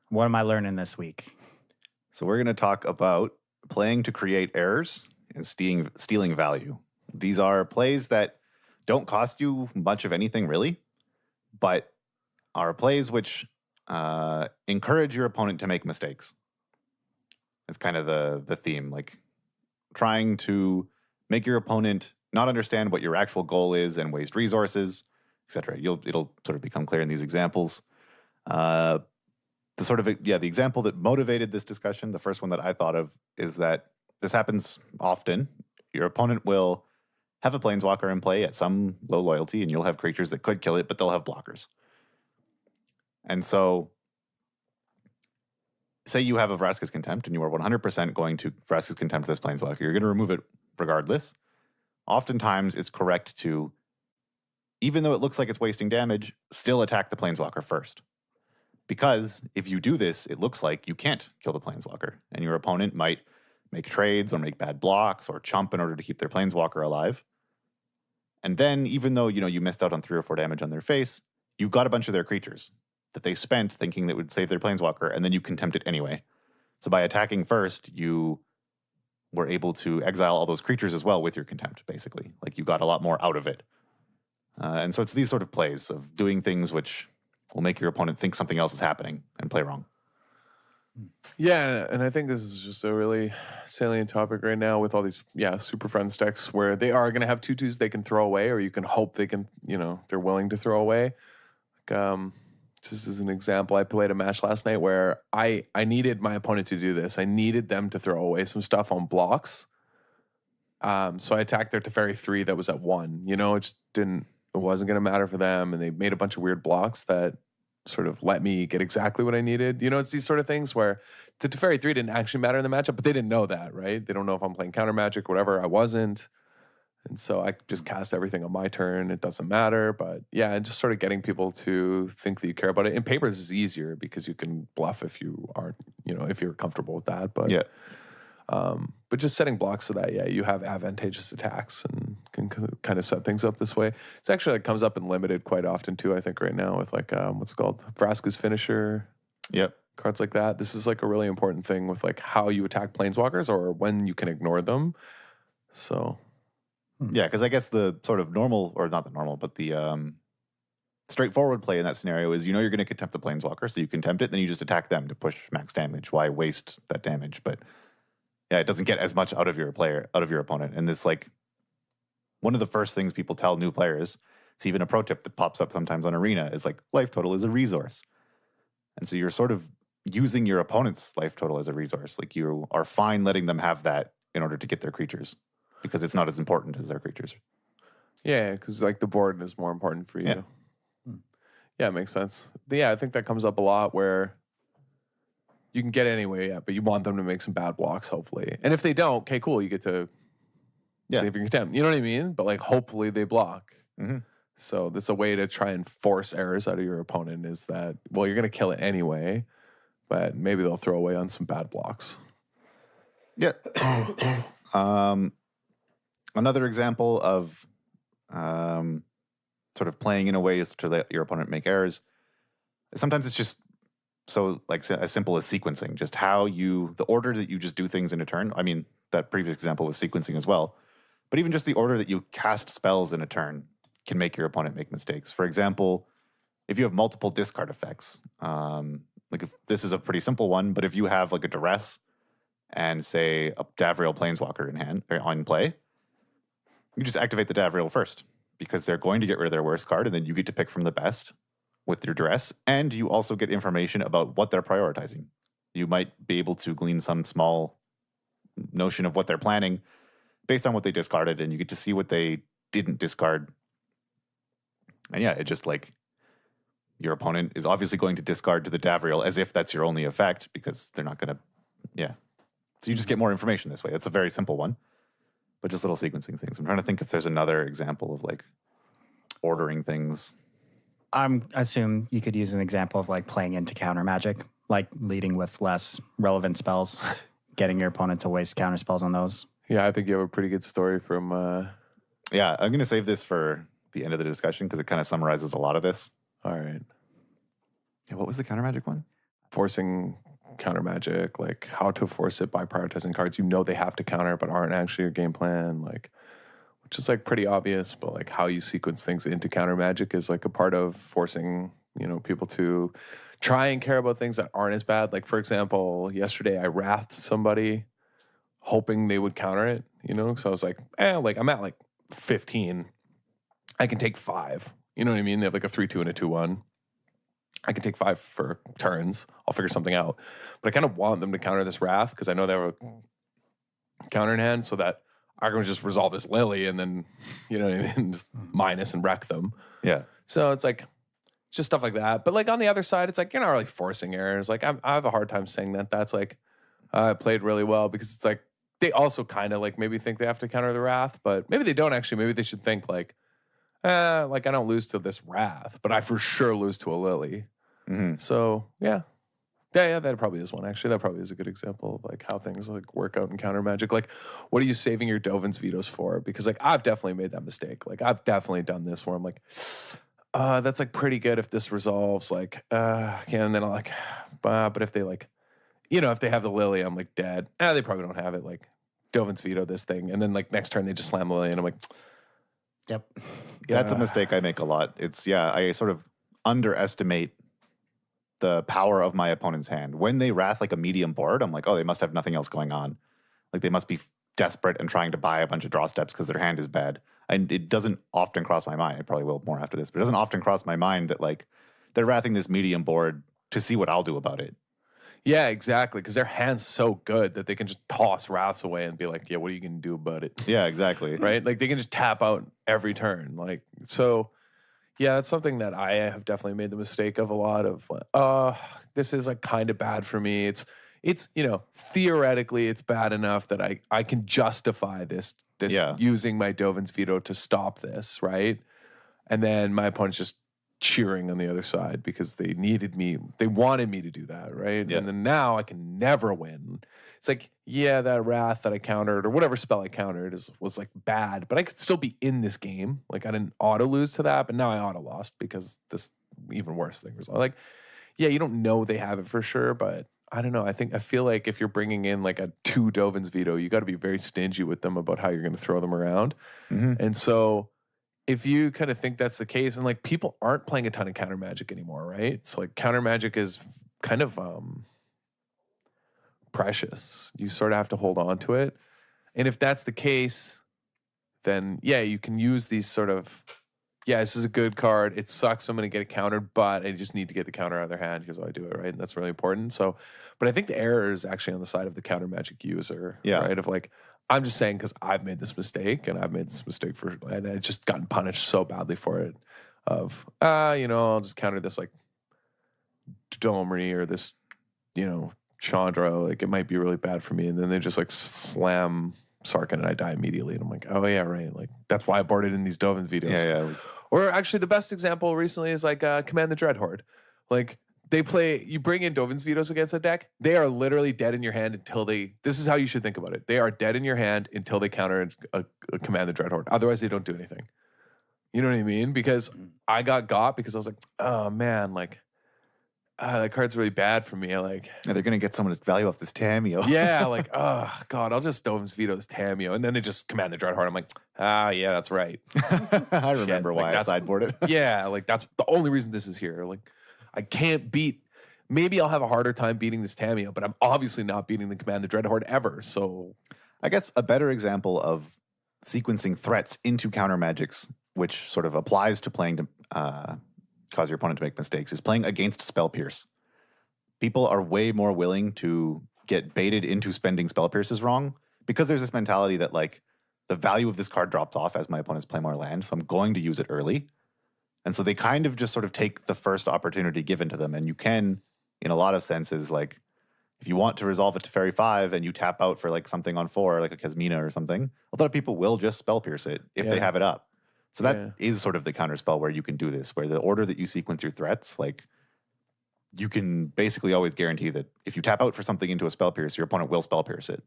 What am I learning this week? So we're going to talk about playing to create errors and stealing value. These are plays that don't cost you much of anything really, but are plays which encourage your opponent to make mistakes. It's kind of the theme, like trying to make your opponent not understand what your actual goal is and waste resources, etc. It'll sort of become clear in these examples. The example that motivated this discussion, the first one that I thought of, is that this happens often. Your opponent will have a Planeswalker in play at some low loyalty, and you'll have creatures that could kill it, but they'll have blockers. And so, say you have a Vraska's Contempt, and you are 100% going to Vraska's Contempt this Planeswalker. You're going to remove it regardless. Oftentimes, it's correct to, even though it looks like it's wasting damage, still attack the Planeswalker first. Because if you do this, it looks like you can't kill the Planeswalker, and your opponent might make trades or make bad blocks or chump in order to keep their Planeswalker alive. And then, even though you missed out on 3 or 4 damage on their face, you got a bunch of their creatures that they spent thinking that would save their Planeswalker, and then you contempt it anyway. So by attacking first, you were able to exile all those creatures as well with your contempt, basically. Like, you got a lot more out of it. And so it's these sort of plays of doing things which will make your opponent think something else is happening and play wrong. Yeah, and I think this is just a really salient topic right now with all these, Super Friends decks where they are going to have 2/2s they can throw away, or you can hope they can, they're willing to throw away. Like, just as an example, I played a match last night where I needed my opponent to do this. I needed them to throw away some stuff on blocks. So I attacked their Teferi 3 that was at 1. It wasn't going to matter for them, and they made a bunch of weird blocks that sort of let me get exactly what I needed. It's these sort of things where the Teferi 3 didn't actually matter in the matchup, but they didn't know that, right? They don't know if I'm playing counter magic, whatever. I wasn't. And so I just cast everything on my turn. It doesn't matter. But yeah, and just sort of getting people to think that you care about it. In paper, this is easier because you can bluff if you aren't, if you're comfortable with that. But yeah. But just setting blocks so that, you have advantageous attacks and can kind of set things up this way. It's actually comes up in limited quite often too, I think, right now with what's it called? Vraska's Finisher. Yep. Cards like that. This is a really important thing with how you attack Planeswalkers or when you can ignore them. So. Yeah, because I guess the sort of normal, or not the normal, but the straightforward play in that scenario is you're going to contempt the Planeswalker, so you contempt it, then you just attack them to push max damage. Why waste that damage? But yeah, it doesn't get as much out of your opponent. And this one of the first things people tell new players, it's even a pro tip that pops up sometimes on Arena, is life total is a resource. And so you're sort of using your opponent's life total as a resource. You are fine letting them have that in order to get their creatures, because it's not as important as their creatures. Yeah, because the board is more important for you. Yeah. Yeah, it makes sense. Yeah, I think that comes up a lot where you can get it anyway, but you want them to make some bad blocks, hopefully. And if they don't, okay, cool, you get to save your contempt. You know what I mean? But hopefully they block. Mm-hmm. So that's a way to try and force errors out of your opponent is that, well, you're going to kill it anyway, but maybe they'll throw away on some bad blocks. Yeah. Another example of sort of playing in a way is to let your opponent make errors. Sometimes it's just so as simple as sequencing, just the order that you just do things in a turn. I mean, that previous example was sequencing as well. But even just the order that you cast spells in a turn can make your opponent make mistakes. For example, if you have multiple discard effects, if this is a pretty simple one, but if you have a Duress and say a Davriel Planeswalker in hand or on play, you just activate the Davriel first because they're going to get rid of their worst card, and then you get to pick from the best with your dress, and you also get information about what they're prioritizing. You might be able to glean some small notion of what they're planning based on what they discarded, and you get to see what they didn't discard. And yeah, it just like your opponent is obviously going to discard to the Davriel as if that's your only effect, because they're not going to, yeah. So you just get more information this way. It's a very simple one, but just little sequencing things. I'm trying to think if there's another example of like ordering things. I assume you could use an example of like playing into counter magic, like leading with less relevant spells, getting your opponent to waste counter spells on those. Yeah, I think you have a pretty good story from... Yeah, I'm going to save this for the end of the discussion because it kind of summarizes a lot of this. All right. Yeah, what was the counter magic one? Forcing counter magic, like how to force it by prioritizing cards you know they have to counter but aren't actually your game plan, like, which is like pretty obvious, but like how you sequence things into counter magic is like a part of forcing, you know, people to try and care about things that aren't as bad. Like, for example, yesterday I wrathed somebody hoping they would counter it, you know? So I was like, like I'm at like 15. I can take 5. You know what I mean? They have like a 3-2 and a 2-1. I can take 5 for turns. I'll figure something out. But I kind of want them to counter this Wrath because I know they have a counter in hand so that I can just resolve this Lily and then, you know what I mean? Just minus and wreck them. Yeah. So it's like, just stuff like that. But like on the other side, it's like, you're not really forcing errors. Like I have a hard time saying that that's like, played really well because it's like, they also kind of like maybe think they have to counter the Wrath, but maybe they don't actually. Maybe they should think like I don't lose to this Wrath, but I for sure lose to a Lily. Mm-hmm. So yeah, that probably is one. Actually, that probably is a good example of like how things like work out in counter magic. Like, what are you saving your Dovin's vetoes for? Because like I've definitely made that mistake. Like I've definitely done this where I'm like, that's like pretty good if this resolves. Like, and then I'm like, but if they like. You know, if they have the Lily, I'm like dead. They probably don't have it. Like, Dovin's veto this thing. And then, like, next turn, they just slam Lily, and I'm like, Yep. Yeah, that's a mistake I make a lot. I sort of underestimate the power of my opponent's hand. When they wrath, like, a medium board, I'm like, oh, they must have nothing else going on. Like, they must be desperate and trying to buy a bunch of draw steps because their hand is bad. And it doesn't often cross my mind. It probably will more after this, but it doesn't often cross my mind that, like, they're wrathing this medium board to see what I'll do about it. Yeah, exactly. Because their hand's so good that they can just toss Wraths away and be like, yeah, what are you going to do about it? Yeah, exactly. Right? Like, they can just tap out every turn. Like, so, yeah, that's something that I have definitely made the mistake of a lot of, this is, like, kind of bad for me. It's you know, theoretically, it's bad enough that I can justify this using my Dovin's veto to stop this, right? And then my opponent's just cheering on the other side because they wanted me to do that, right? Yeah. And then now I can never win. It's like, yeah, that Wrath that I countered or whatever spell I countered was like bad, but I could still be in this game. Like I didn't auto lose to that, but now I auto lost because this even worse thing was like, yeah, you don't know they have it for sure, but I don't know. I feel like if you're bringing in like a 2 Dovin's veto, you got to be very stingy with them about how you're going to throw them around. Mm-hmm. And so if you kind of think that's the case, and like people aren't playing a ton of counter magic anymore, right? So like counter magic is kind of precious. You sort of have to hold on to it. And if that's the case, then yeah, you can use these sort of, yeah, this is a good card. It sucks. I'm going to get it countered, but I just need to get the counter out of their hand. Here's how I do it, right? And that's really important. So, but I think the error is actually on the side of the counter magic user, right? Of like, I'm just saying because I've made this mistake and and I just gotten punished so badly for it. Of I'll just counter this like Domri or this, Chandra. Like it might be really bad for me, and then they just like slam Sarkhan and I die immediately. And I'm like, oh yeah, right. Like that's why I boarded in these Dovin videos. Yeah. Or actually, the best example recently is like Command the Dreadhorde. Like. You bring in Dovin's vetoes against a deck, they are literally dead in your hand until this is how you should think about it. They are dead in your hand until they counter a Command the Dreadhorde. Otherwise, they don't do anything. You know what I mean? Because I got because I was like, oh man, like, that card's really bad for me. Like, they're going to get someone to value off this Tamiyo. Yeah, like, oh God, I'll just Dovin's veto this Tamiyo. And then they just Command the Dreadhorde. I'm like, yeah, that's right. I remember why I sideboarded. Yeah, like that's the only reason this is here. Like, I can't beat. Maybe I'll have a harder time beating this Tamiyo, but I'm obviously not beating the Command the Dreadhorde ever. So, I guess a better example of sequencing threats into counter magics which sort of applies to playing to cause your opponent to make mistakes, is playing against Spell Pierce. People are way more willing to get baited into spending Spell Pierces wrong because there's this mentality that like the value of this card drops off as my opponents play more land, so I'm going to use it early. And so they kind of just sort of take the first opportunity given to them. And you can, in a lot of senses, like if you want to resolve it to Fairy 5 and you tap out for like something on 4, like a Kasmina or something, a lot of people will just Spell Pierce it if they have it up. So that is sort of the counter spell where you can do this, where the order that you sequence your threats, like you can basically always guarantee that if you tap out for something into a Spell Pierce, your opponent will Spell Pierce it.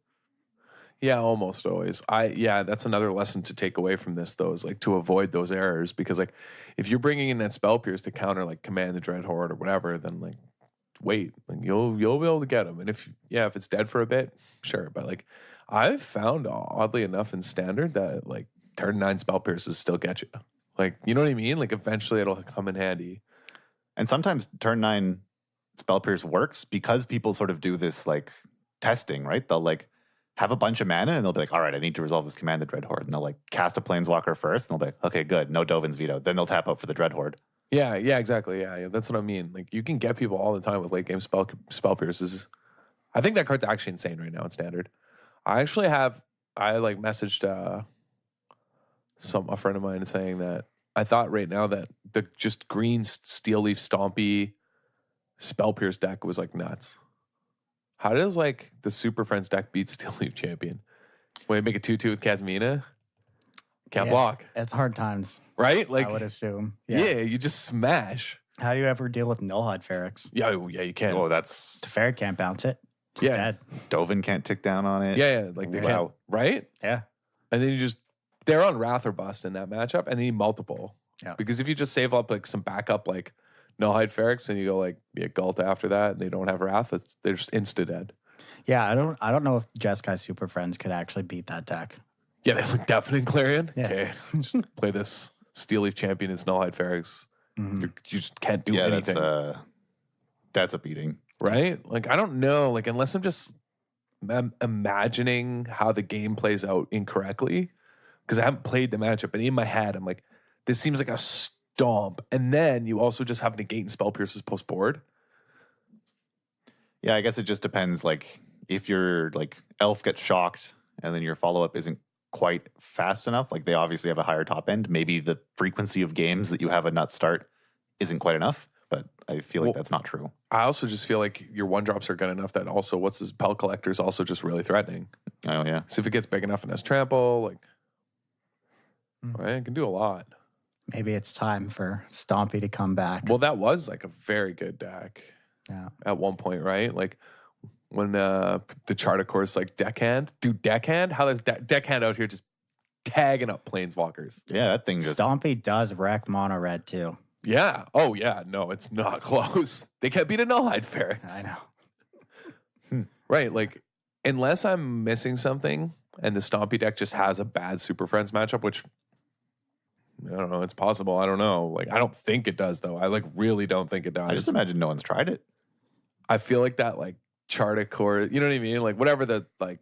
Yeah, almost always. That's another lesson to take away from this, though, is like to avoid those errors, because like if you're bringing in that Spell Pierce to counter like Command the Dread Horde or whatever, then like wait, like you'll be able to get them. And if it's dead for a bit, sure. But like I've found oddly enough in Standard that like turn 9 Spell Pierces still get you. Like, you know what I mean? Like eventually it'll come in handy. And sometimes turn 9 Spell Pierce works because people sort of do this like testing, right? They'll like have a bunch of mana and they'll be like, all right, I need to resolve this Command the Dread Horde. And they'll like cast a Planeswalker first and they'll be like, okay, good, no Dovin's Veto. Then they'll tap out for the Dread Horde. Yeah, exactly. Yeah, that's what I mean. Like you can get people all the time with late game spell pierces. I think that card's actually insane right now in Standard. I like messaged a friend of mine saying that I thought right now that the just green Steel Leaf Stompy Spell Pierce deck was like nuts. How does like the Super Friends deck beat Steel Leaf Champion? When you make a 2/2 with Kasmina, can't block. It's hard times, right? Like I would assume. Yeah, you just smash. How do you ever deal with Nullhide Ferrex? Yeah, you can. Oh, that's Teferi can't bounce it. It's dead. Dovin can't tick down on it. Yeah, like they can't, right? Yeah. And then they're on Wrath or Bust in that matchup, and they need multiple. Yeah. Because if you just save up like some backup like Nullhide Ferrex and you go like Galt after that and they don't have Wrath, they're just insta dead. Yeah, I don't know if Jeskai Super Friends could actually beat that deck. Yeah, they look definitely Clarion. Yeah. Okay. Just play this Steel Leaf Champion as Nullhide Ferrex. You just can't do anything. That's a beating. Right? Like, I don't know. Like, unless I'm just imagining how the game plays out incorrectly, because I haven't played the matchup, and in my head, I'm like, this seems like a stomp. And then you also just have Negate and Spell Pierces post board. Yeah, I guess it just depends. Like, if your like elf gets shocked and then your follow up isn't quite fast enough, like they obviously have a higher top end. Maybe the frequency of games that you have a nut start isn't quite enough. But I feel like that's not true. I also just feel like your 1-drops are good enough that also Pel Collector is also just really threatening. Oh, yeah. So if it gets big enough and has trample, like, right, it can do a lot. Maybe it's time for Stompy to come back. Well, that was like a very good deck at one point, right? Like when the chart, of course, like deckhand. Dude, deckhand? How does deckhand out here just tagging up Planeswalkers? Yeah, that thing just... Stompy does wreck mono red too. Yeah. Oh, yeah. No, it's not close. They can't beat a Nullhide Ferrex. I know. Right. Like, unless I'm missing something and the Stompy deck just has a bad Super Friends matchup, which, I don't know, it's possible. I don't know. Like, I don't think it does, though. I, like, really don't think it does. I just imagine no one's tried it. I feel like that, like, Chartic, you know what I mean? Like, whatever the, like,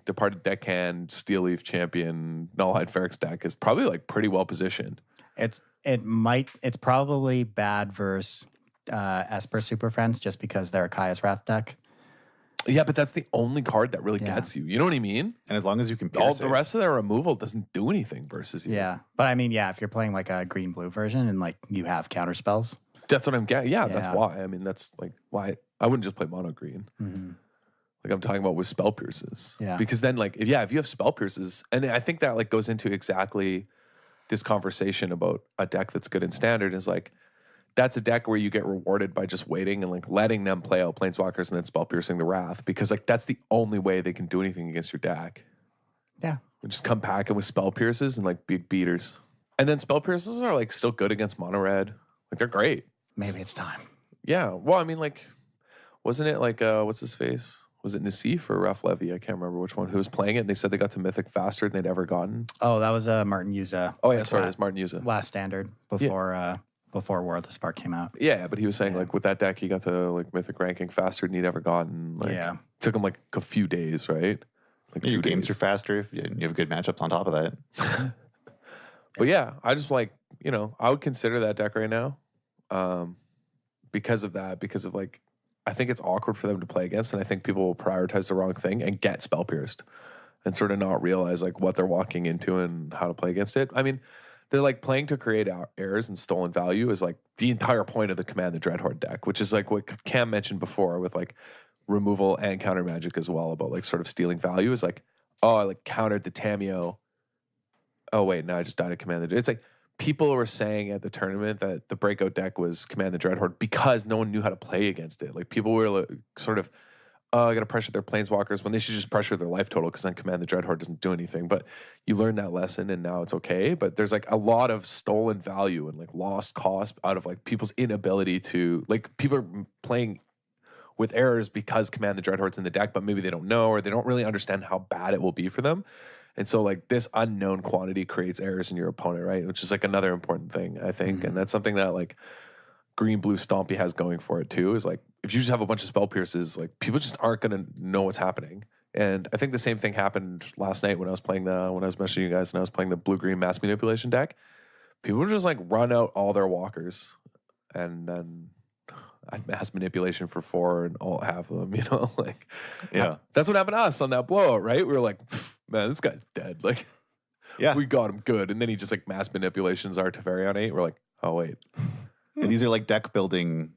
Departed Deckhand, Steel Leaf Champion, Nullhide Ferrex deck is probably, like, pretty well positioned. It's probably bad versus Esper Super Friends just because they're a Kaya's Wrath deck. Yeah, but that's the only card that really gets you. You know what I mean? And as long as you can all the rest of their removal doesn't do anything versus you. Yeah. But I mean, if you're playing like a green-blue version and like you have counter spells. That's what I'm getting. Yeah, that's why. I mean, that's like why I wouldn't just play mono green. Mm-hmm. Like I'm talking about with Spell Pierces. Yeah. Because then like, if you have Spell Pierces, and I think that like goes into exactly this conversation about a deck that's good in Standard is like, that's a deck where you get rewarded by just waiting and like letting them play out Planeswalkers and then Spell Piercing the Wrath, because like that's the only way they can do anything against your deck. Yeah. And just come packing with Spell Pierces and like big beaters. And then Spell Pierces are like still good against mono red. Like they're great. Maybe it's time. Yeah. Well, I mean, like, wasn't it like what's his face? Was it Nassif or Ralph Levy? I can't remember which one who was playing it. And they said they got to Mythic faster than they'd ever gotten. Oh, that was Martin Yuza. Oh yeah, sorry, it was Martin Yuza. Last Standard before War of the Spark came out. Yeah, but he was saying like with that deck he got to like Mythic ranking faster than he'd ever gotten. Like, took him like a few days, right? Like your games are faster if you have good matchups on top of that. But yeah, I just like, I would consider that deck right now. Because of that, I think it's awkward for them to play against, and I think people will prioritize the wrong thing and get spell pierced and sort of not realize like what they're walking into and how to play against it. I mean, they're like playing to create errors and stolen value is like the entire point of the Command the Dreadhorde deck, which is like what Cam mentioned before with like removal and counter magic as well, about like sort of stealing value is like, oh, I like countered the Tameo. Oh wait, no, I just died to Command the. It's like people were saying at the tournament that the breakout deck was Command the Dreadhorde because no one knew how to play against it. Like people were like, sort of, oh, I got to pressure their Planeswalkers when they should just pressure their life total because then Command the Dreadhorde doesn't do anything. But you learn that lesson and now it's okay. But there's like a lot of stolen value and like lost cost out of like people's inability to, like people are playing with errors because Command the Dreadhorde's in the deck, but maybe they don't know or they don't really understand how bad it will be for them. And so like this unknown quantity creates errors in your opponent, right? Which is like another important thing, I think. And that's something that like Green Blue Stompy has going for it too, is like if you just have a bunch of spell pierces, like people just aren't gonna know what's happening. And I think the same thing happened last night when I was playing when I was messaging you guys and I was playing the blue-green mass manipulation deck. People would just like run out all their walkers and then I'd mass manipulation for 4 and all half of them, like Yeah. That's what happened to us on that blowout, right? We were like, man, this guy's dead. Like, Yeah. we got him good. And then he just like mass manipulations our Teferi on 8. We're like, oh wait. And these are like deck building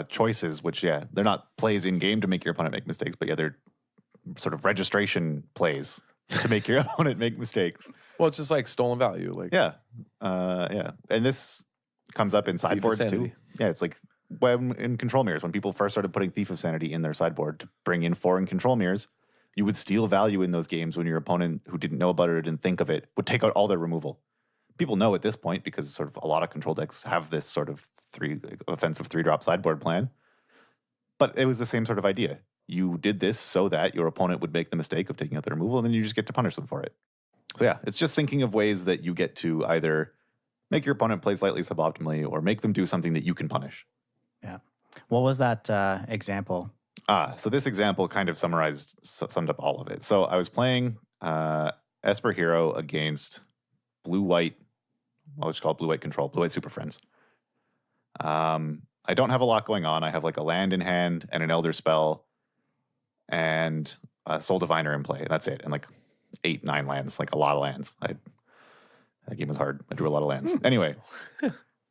choices, which, they're not plays in game to make your opponent make mistakes, but they're sort of registration plays to make your opponent make mistakes. Well, it's just like stolen value. Like, Yeah. And this comes up in Thief of sideboards too. Sanity. Yeah, it's like when in control mirrors, when people first started putting Thief of Sanity in their sideboard to bring in 4 in control mirrors, you would steal value in those games when your opponent who didn't know about it or didn't think of it would take out all their removal. People know at this point because sort of a lot of control decks have this sort of offensive 3-drop sideboard plan. But it was the same sort of idea. You did this so that your opponent would make the mistake of taking out the removal, and then you just get to punish them for it. So yeah, it's just thinking of ways that you get to either make your opponent play slightly suboptimally or make them do something that you can punish. Yeah. What was that example? So this example kind of summed up all of it. So I was playing Esper Hero against blue-white, I'll just call it blue-white control, blue-white Super Friends. I don't have a lot going on. I have like a land in hand and an Elder Spell and a Soul Diviner in play. That's it. And like 8, 9 lands, like a lot of lands. That game was hard. I drew a lot of lands. Anyway,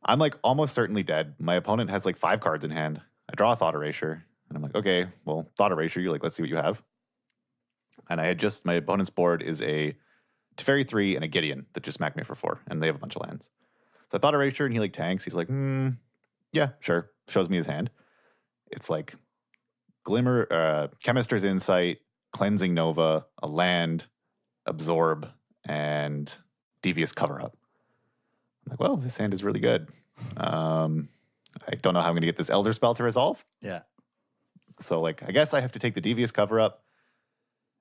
I'm like almost certainly dead. My opponent has like 5 cards in hand. I draw a Thought Erasure. And I'm like, okay, well, Thought Erasure, you're like, let's see what you have. And my opponent's board is a Teferi 3 and a Gideon that just smacked me for 4. And they have a bunch of lands. So I Thought Erasure and he like tanks. He's like, yeah, sure. Shows me his hand. It's like Chemister's Insight, Cleansing Nova, a land, Absorb, and Devious Cover-Up. I'm like, well, this hand is really good. I don't know how I'm going to get this Elder Spell to resolve. Yeah. So, like, I guess I have to take the Devious Cover-Up.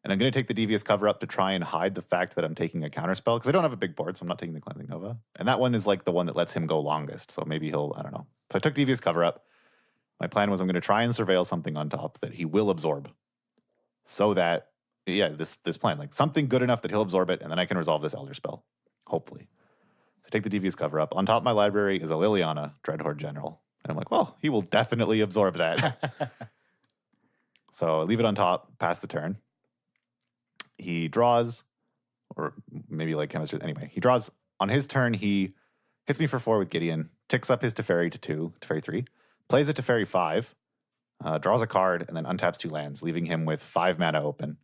And I'm going to take the Devious Cover-Up to try and hide the fact that I'm taking a counterspell. Because I don't have a big board, so I'm not taking the Cleansing Nova. And that one is, like, the one that lets him go longest. So maybe I don't know. So I took Devious Cover-Up. My plan was I'm going to try and surveil something on top that he will absorb. So that, this plan. Like, something good enough that he'll absorb it, and then I can resolve this Elder Spell. Hopefully. So I take the Devious Cover-Up. On top of my library is a Liliana, Dreadhorde General. And I'm like, well, he will definitely absorb that. So I leave it on top, pass the turn. He draws, or maybe like Chemistry. Anyway, he draws. On his turn, he hits me for 4 with Gideon, ticks up his Teferi to 2, Teferi 3, plays a Teferi 5, draws a card, and then untaps 2 lands, leaving him with 5 mana open.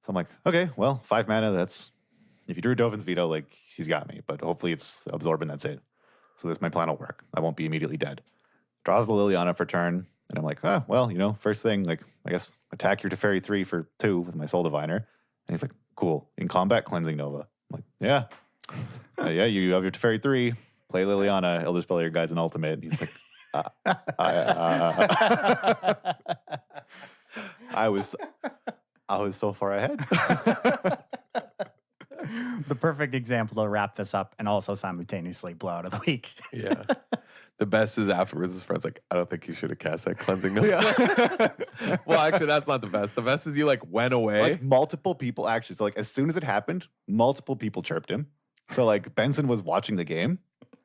So I'm like, okay, well, 5 mana, that's, if you drew Dovin's Veto, like, he's got me, but hopefully it's Absorb and that's it. So my plan will work. I won't be immediately dead. Draws the Liliana for turn, and I'm like, well, first thing, like, I guess attack your Teferi 3 for 2 with my Soul Diviner. And he's like, cool. In combat, Cleansing Nova. I'm like, yeah. Yeah, you have your Teferi 3, play Liliana, Elder Spell your guys in Ultimate. He's like, I was so far ahead. The perfect example to wrap this up and also simultaneously blow out of the week. Yeah. The best is afterwards his friend's like, I don't think you should have cast that Cleansing Nova. Well, actually, that's not the best. The best is you like went away. Like multiple people actually. So like as soon as it happened, multiple people chirped him. So like Benson was watching the game,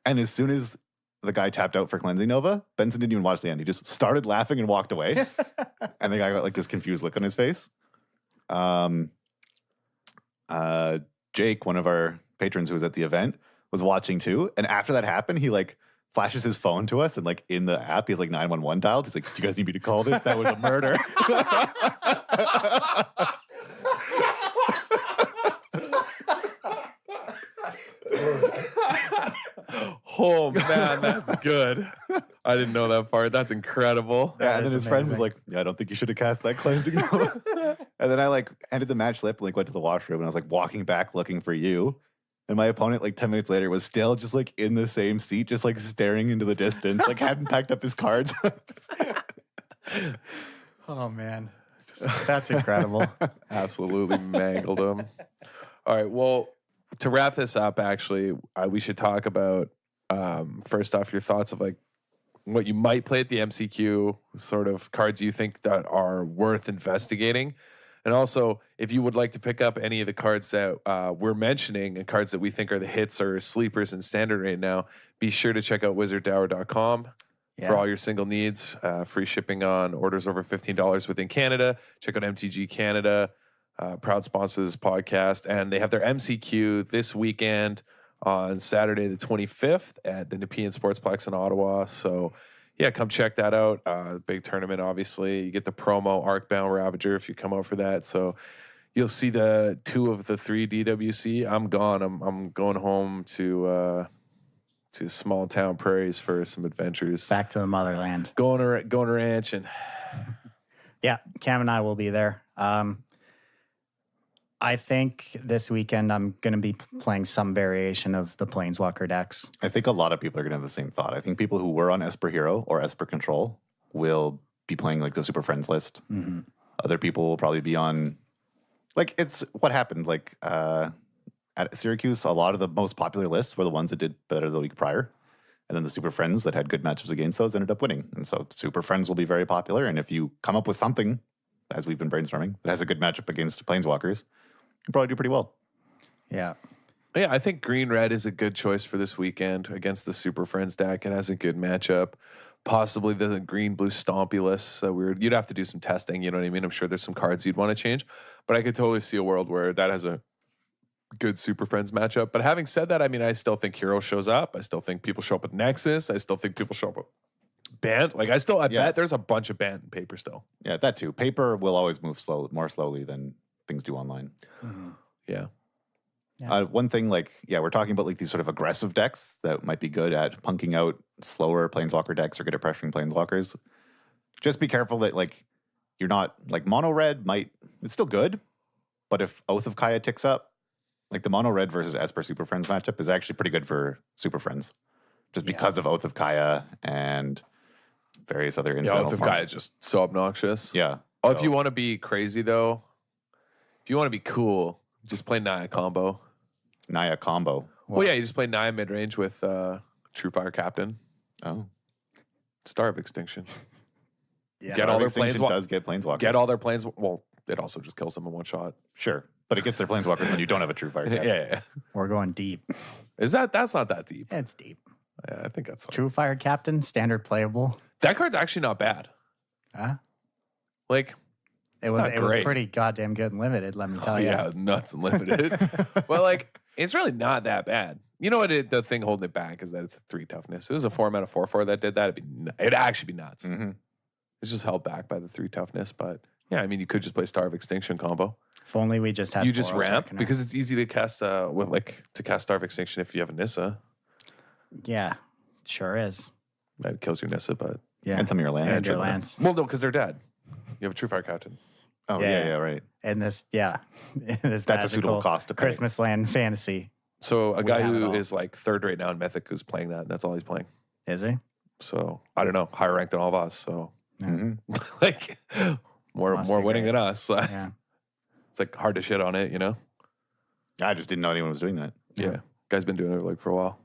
and as soon as the guy tapped out for Cleansing Nova, Benson didn't even watch the end. He just started laughing and walked away. And the guy got like this confused look on his face. Jake, one of our patrons who was at the event, was watching too. And after that happened, he like flashes his phone to us, and like in the app, he's like 911 dialed. He's like, "Do you guys need me to call this? That was a murder." Oh man, that's good. I didn't know that part. That's incredible. Yeah, and is then his friend was amazing. like, "Yeah, I don't think you should have cast that Cleansing Nova." And then I like ended the match slip and like went to the washroom, and I was like walking back looking for you. And my opponent, like 10 minutes later, was still just like in the same seat, just like staring into the distance, like hadn't packed up his cards. Oh man, that's incredible. Absolutely mangled him. All right. Well, to wrap this up, actually, we should talk about first off your thoughts of like what you might play at the MCQ, sort of cards you think that are worth investigating. And also, if you would like to pick up any of the cards that we're mentioning and cards that we think are the hits or sleepers in Standard right now, be sure to check out wizarddower.com for all your single needs. Free shipping on orders over $15 within Canada. Check out MTG Canada, proud sponsor of this podcast. And they have their MCQ this weekend on Saturday the 25th at the Nepean Sportsplex in Ottawa. So yeah, come check that out. Big tournament, obviously. You get the promo Arcbound Ravager if you come out for that. So you'll see the 2 of the 3 DWC. I'm gone. I'm going home to small town prairies for some adventures. Back to the motherland. Going to ranch and Yeah, Cam and I will be there. I think this weekend I'm going to be playing some variation of the Planeswalker decks. I think a lot of people are going to have the same thought. I think people who were on Esper Hero or Esper Control will be playing like the Super Friends list. Mm-hmm. Other people will probably be on, like, it's what happened. Like at Syracuse, a lot of the most popular lists were the ones that did better the week prior. And then the Super Friends that had good matchups against those ended up winning. And so Super Friends will be very popular. And if you come up with something, as we've been brainstorming, that has a good matchup against Planeswalkers, you probably do pretty well. Yeah. yeah, I think green red is a good choice for this weekend against the Super Friends deck. It has a good matchup. Possibly the green blue stompy lists. You'd have to do some testing. You know what I mean? I'm sure there's some cards you'd want to change, but I could totally see a world where that has a good Super Friends matchup. But having said that, I mean, I still think Hero shows up. I still think people show up with Nexus. I still think people show up with Bant. Like I bet there's a bunch of Bant in paper still. Yeah, that too. Paper will always move more slowly than things do online. Mm-hmm. Yeah. One thing, like, we're talking about like these sort of aggressive decks that might be good at punking out slower Planeswalker decks or good at pressuring Planeswalkers. Just be careful that like you're not like mono red it's still good, but if Oath of Kaya ticks up, like the mono red versus Esper Super Friends matchup is actually pretty good for Super Friends, just because of Oath of Kaya and various other incidental Oath of forms. Kaya is just so obnoxious. Yeah. Oh, if you want to be crazy though, if you want to be cool, just play Naya combo. Naya combo. Well, yeah, you just play Naya mid range with True Fire Captain. Oh, Star of Extinction. Yeah. Get all their Extinction does get Planeswalkers. Get all their planes. Well, it also just kills them in one shot. Sure, but it gets their Planeswalkers when you don't have a True Fire Yeah, Captain. yeah. We're going deep. That's not that deep. It's deep. Yeah, I think that's True Fire Captain, standard playable. that card's actually not bad. Huh? Like It It's was not it was great. pretty goddamn good and limited, let me tell you. yeah, nuts and limited. But like, it's really not that bad. You know what? The thing holding it back is that it's a 3 toughness. If it was a 4-mana 4/4 that did that, it'd actually be nuts. Mm-hmm. It's just held back by the 3 toughness. But yeah, I mean, you could just play Star of Extinction combo. If only we just had You just Boros ramp Reckoner. because it's easy to cast to cast Star of Extinction if you have a Nissa. Yeah, sure is. That kills your Nissa, but Yeah. And some of your lands. And your too. lands. well, no, because they're dead. You have a True Fire Captain. Oh, Yeah. yeah, right. And this, yeah. this That's a suitable magical cost to pay. Christmas land fantasy. So a guy have it who all. is like 3rd right now in Mythic who's playing that. And that's all he's playing. Is he? So I don't know, higher ranked than all of us. So Mhm. like more Must more be winning great. than us. Yeah. It's like hard to shit on it, you know? I just didn't know anyone was doing that. Yeah. Guy's been doing it like for a while.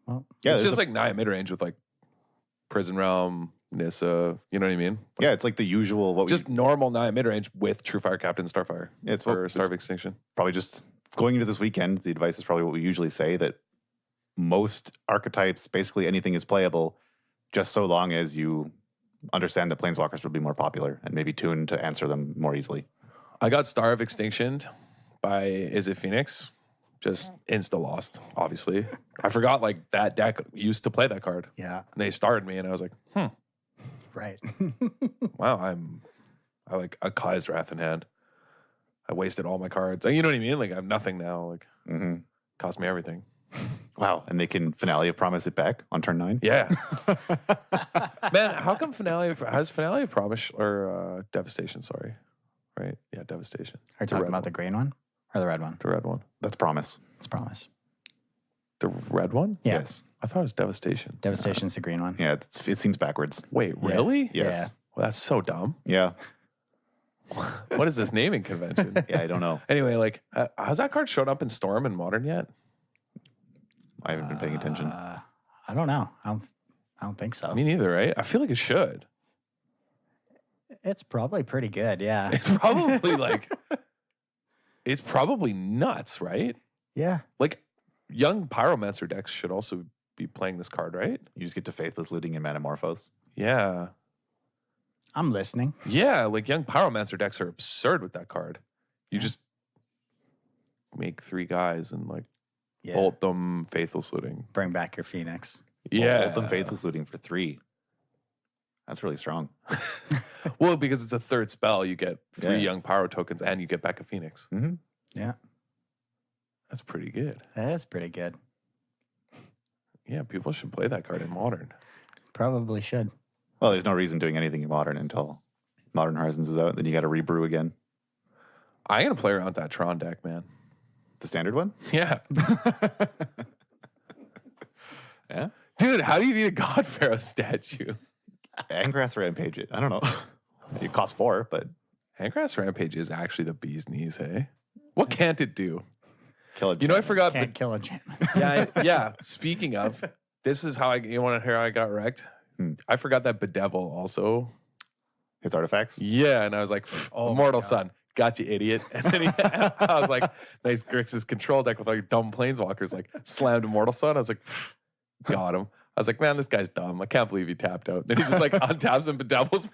Well, Yeah, it's there's just like Naya mid range with like Prison Realm, Nissa, you know what I mean? yeah, it's like the usual. Just normal Naya mid range with True Fire Captain Starfire. Yeah, it's for what- Star of Extinction. probably just going into this weekend, the advice is probably what we usually say, that most archetypes, basically anything is playable, just so long as you understand that Planeswalkers will be more popular and maybe tuned to answer them more easily. I got Star of Extinction by Is It Phoenix? Just insta lost, obviously. I forgot like that deck used to play that card. Yeah. And they started me and I was like, Right. wow, I like a Kai's Wrath in hand. I wasted all my cards. You know what I mean? Like I have nothing now. Like cost me everything. Wow. And they can Finale of Promise it back on turn 9? Yeah. Man, how come Finale of Promise or Devastation, sorry. Right? Yeah, Devastation. Are you talking about the green one or the red one? The red one. That's Promise. It's Promise. The red one? Yeah. Yes. I thought it was Devastation. Devastation's the green one. Yeah, it seems backwards. Wait, really? Yes. Well, that's so dumb. Yeah. What is this naming convention? Yeah, I don't know. Anyway, like, has that card shown up in Storm and Modern yet? I haven't been paying attention. I don't know. I don't think so. Me neither, right? I feel like it should. It's probably pretty good. Yeah. It's probably like, it's probably nuts, right? Yeah. Like, young Pyromancer decks should also be playing this card, right? You just get to Faithless Looting and Manamorphose. Yeah. I'm listening. Yeah, like young Pyromancer decks are absurd with that card. You just make 3 guys and like bolt them, Faithless Looting. Bring back your Phoenix. Yeah. Bolt them Faithless Looting for 3. That's really strong. Well, because it's a third spell, you get 3 Yeah. young Pyro tokens and you get back a Phoenix. Mm-hmm. Yeah. That's pretty good. That is pretty good. Yeah, people should play that card in Modern. Probably should. Well, there's no reason doing anything in Modern until Modern Horizons is out. Then you got to rebrew again. I'm going to play around with that Tron deck, man. The standard one? Yeah. Yeah. Dude, how do you beat a God Pharaoh statue? Angrass Rampage it. I don't know. It costs 4, but Angrass Rampage is actually the bee's knees, hey? What can't it do? kill it. You know, I forgot. Can't kill enchantment. Yeah. Speaking of, this is how you want to hear how I got wrecked? I forgot that Bedevil also. Hits artifacts? Yeah, and I was like, Immortal Sun. Got you, idiot. And then I was like, nice Grixis control deck with like dumb planeswalkers, like slammed Immortal Sun. I was like, got him. I was like, man, this guy's dumb. I can't believe he tapped out. Then he just like untaps and bedevils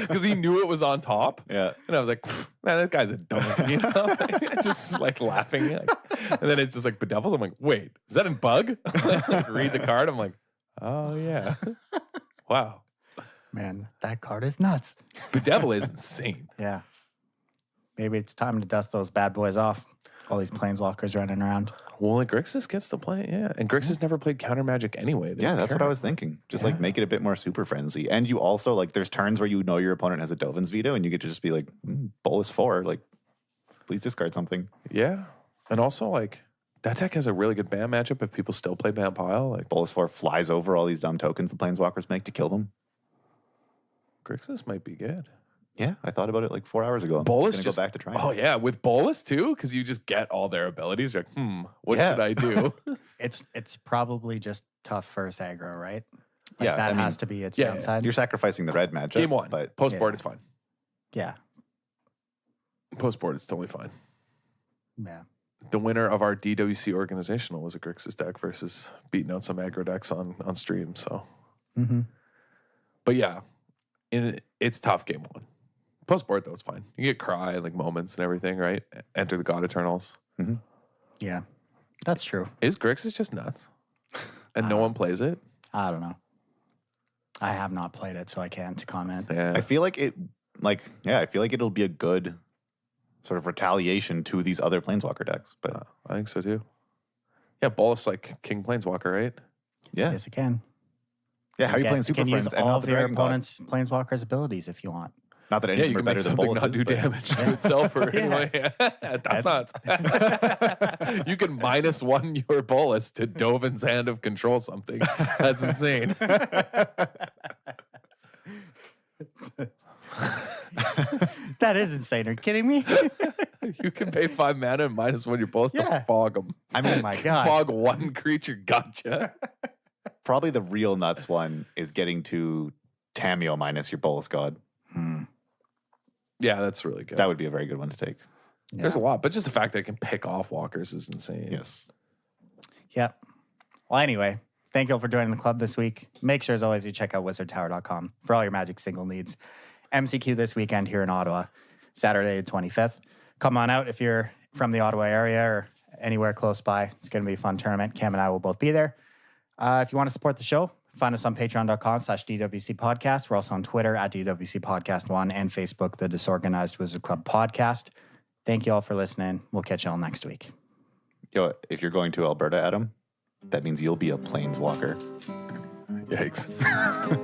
because he knew it was on top. Yeah. And I was like, man, this guy's a dumb, you know? Just like laughing. And then it's just like bedevils. I'm like, wait, is that in bug? Like, read the card. I'm like, oh yeah. Wow. Man, that card is nuts. Bedevil is insane. Yeah. Maybe it's time to dust those bad boys off. All these planeswalkers running around. Well, like Grixis gets to play, yeah. And Grixis never played counter magic anyway. They Yeah, don't that's care. what I was thinking. Just like make it a bit more super frenzy. And you also like there's turns where you know your opponent has a Dovin's veto and you get to just be like, Bolus 4, like please discard something. Yeah. And also like that deck has a really good ban matchup if people still play ban pile. Like Bolus 4 flies over all these dumb tokens the planeswalkers make to kill them. Grixis might be good. Yeah, I thought about it like 4 hours ago. Bolus I'm gonna just go back to trying. Oh yeah, with Bolus too, because you just get all their abilities. You're like, what Yeah. should I do? It's probably just tough first aggro, right? Like Yeah, that I mean, has to be its yeah, downside. You're sacrificing the red matchup. Game 1, but post board yeah. is fine. Yeah. Post board is totally fine. Yeah. The winner of our DWC organizational was a Grixis deck versus beating out some aggro decks on stream. So, but yeah, it's tough game 1. Post board though, it's fine. You get cry like moments and everything, right? Enter the God Eternals. Yeah. That's true. Is Grixis just nuts? And no one plays it? I don't know. I have not played it, so I can't comment. Yeah. I feel like I feel like it'll be a good sort of retaliation to these other planeswalker decks. But I think so too. Yeah, Bolus like King Planeswalker, right? yeah. Yes, it can. Yeah, how are you playing Super can use Friends and all not of the your Dragon God? opponent's planeswalker's abilities if you want. Not that any Yeah, of you them are can better make than something Bolus's, not do but- damage to itself. Or that's nuts. You can -1 your Bolus to Dovin's Hand of Control something. That's insane. That is insane. Are you kidding me? You can pay 5 mana and -1 your Bolus Yeah. to fog them. I mean, Oh my God. Fog 1 creature, gotcha. probably the real nuts one is getting to Tameo minus your Bolus God. Yeah, that's really good. That would be a very good one to take. There's a lot, but just the fact that it can pick off walkers is insane. Yes. Yep. Well, anyway, thank you all for joining the club this week. Make sure, as always, you check out wizardtower.com for all your Magic single needs. MCQ this weekend here in Ottawa, Saturday the 25th. Come on out if you're from the Ottawa area or anywhere close by. It's going to be a fun tournament. Cam and I will both be there. If you want to support the show, find us on patreon.com/DWC Podcast. We're also on Twitter at DWC Podcast 1 and Facebook, the Disorganized Wizard Club Podcast. Thank you all for listening. We'll catch you all next week. Yo, if you're going to Alberta, Adam, that means you'll be a planeswalker. Yikes.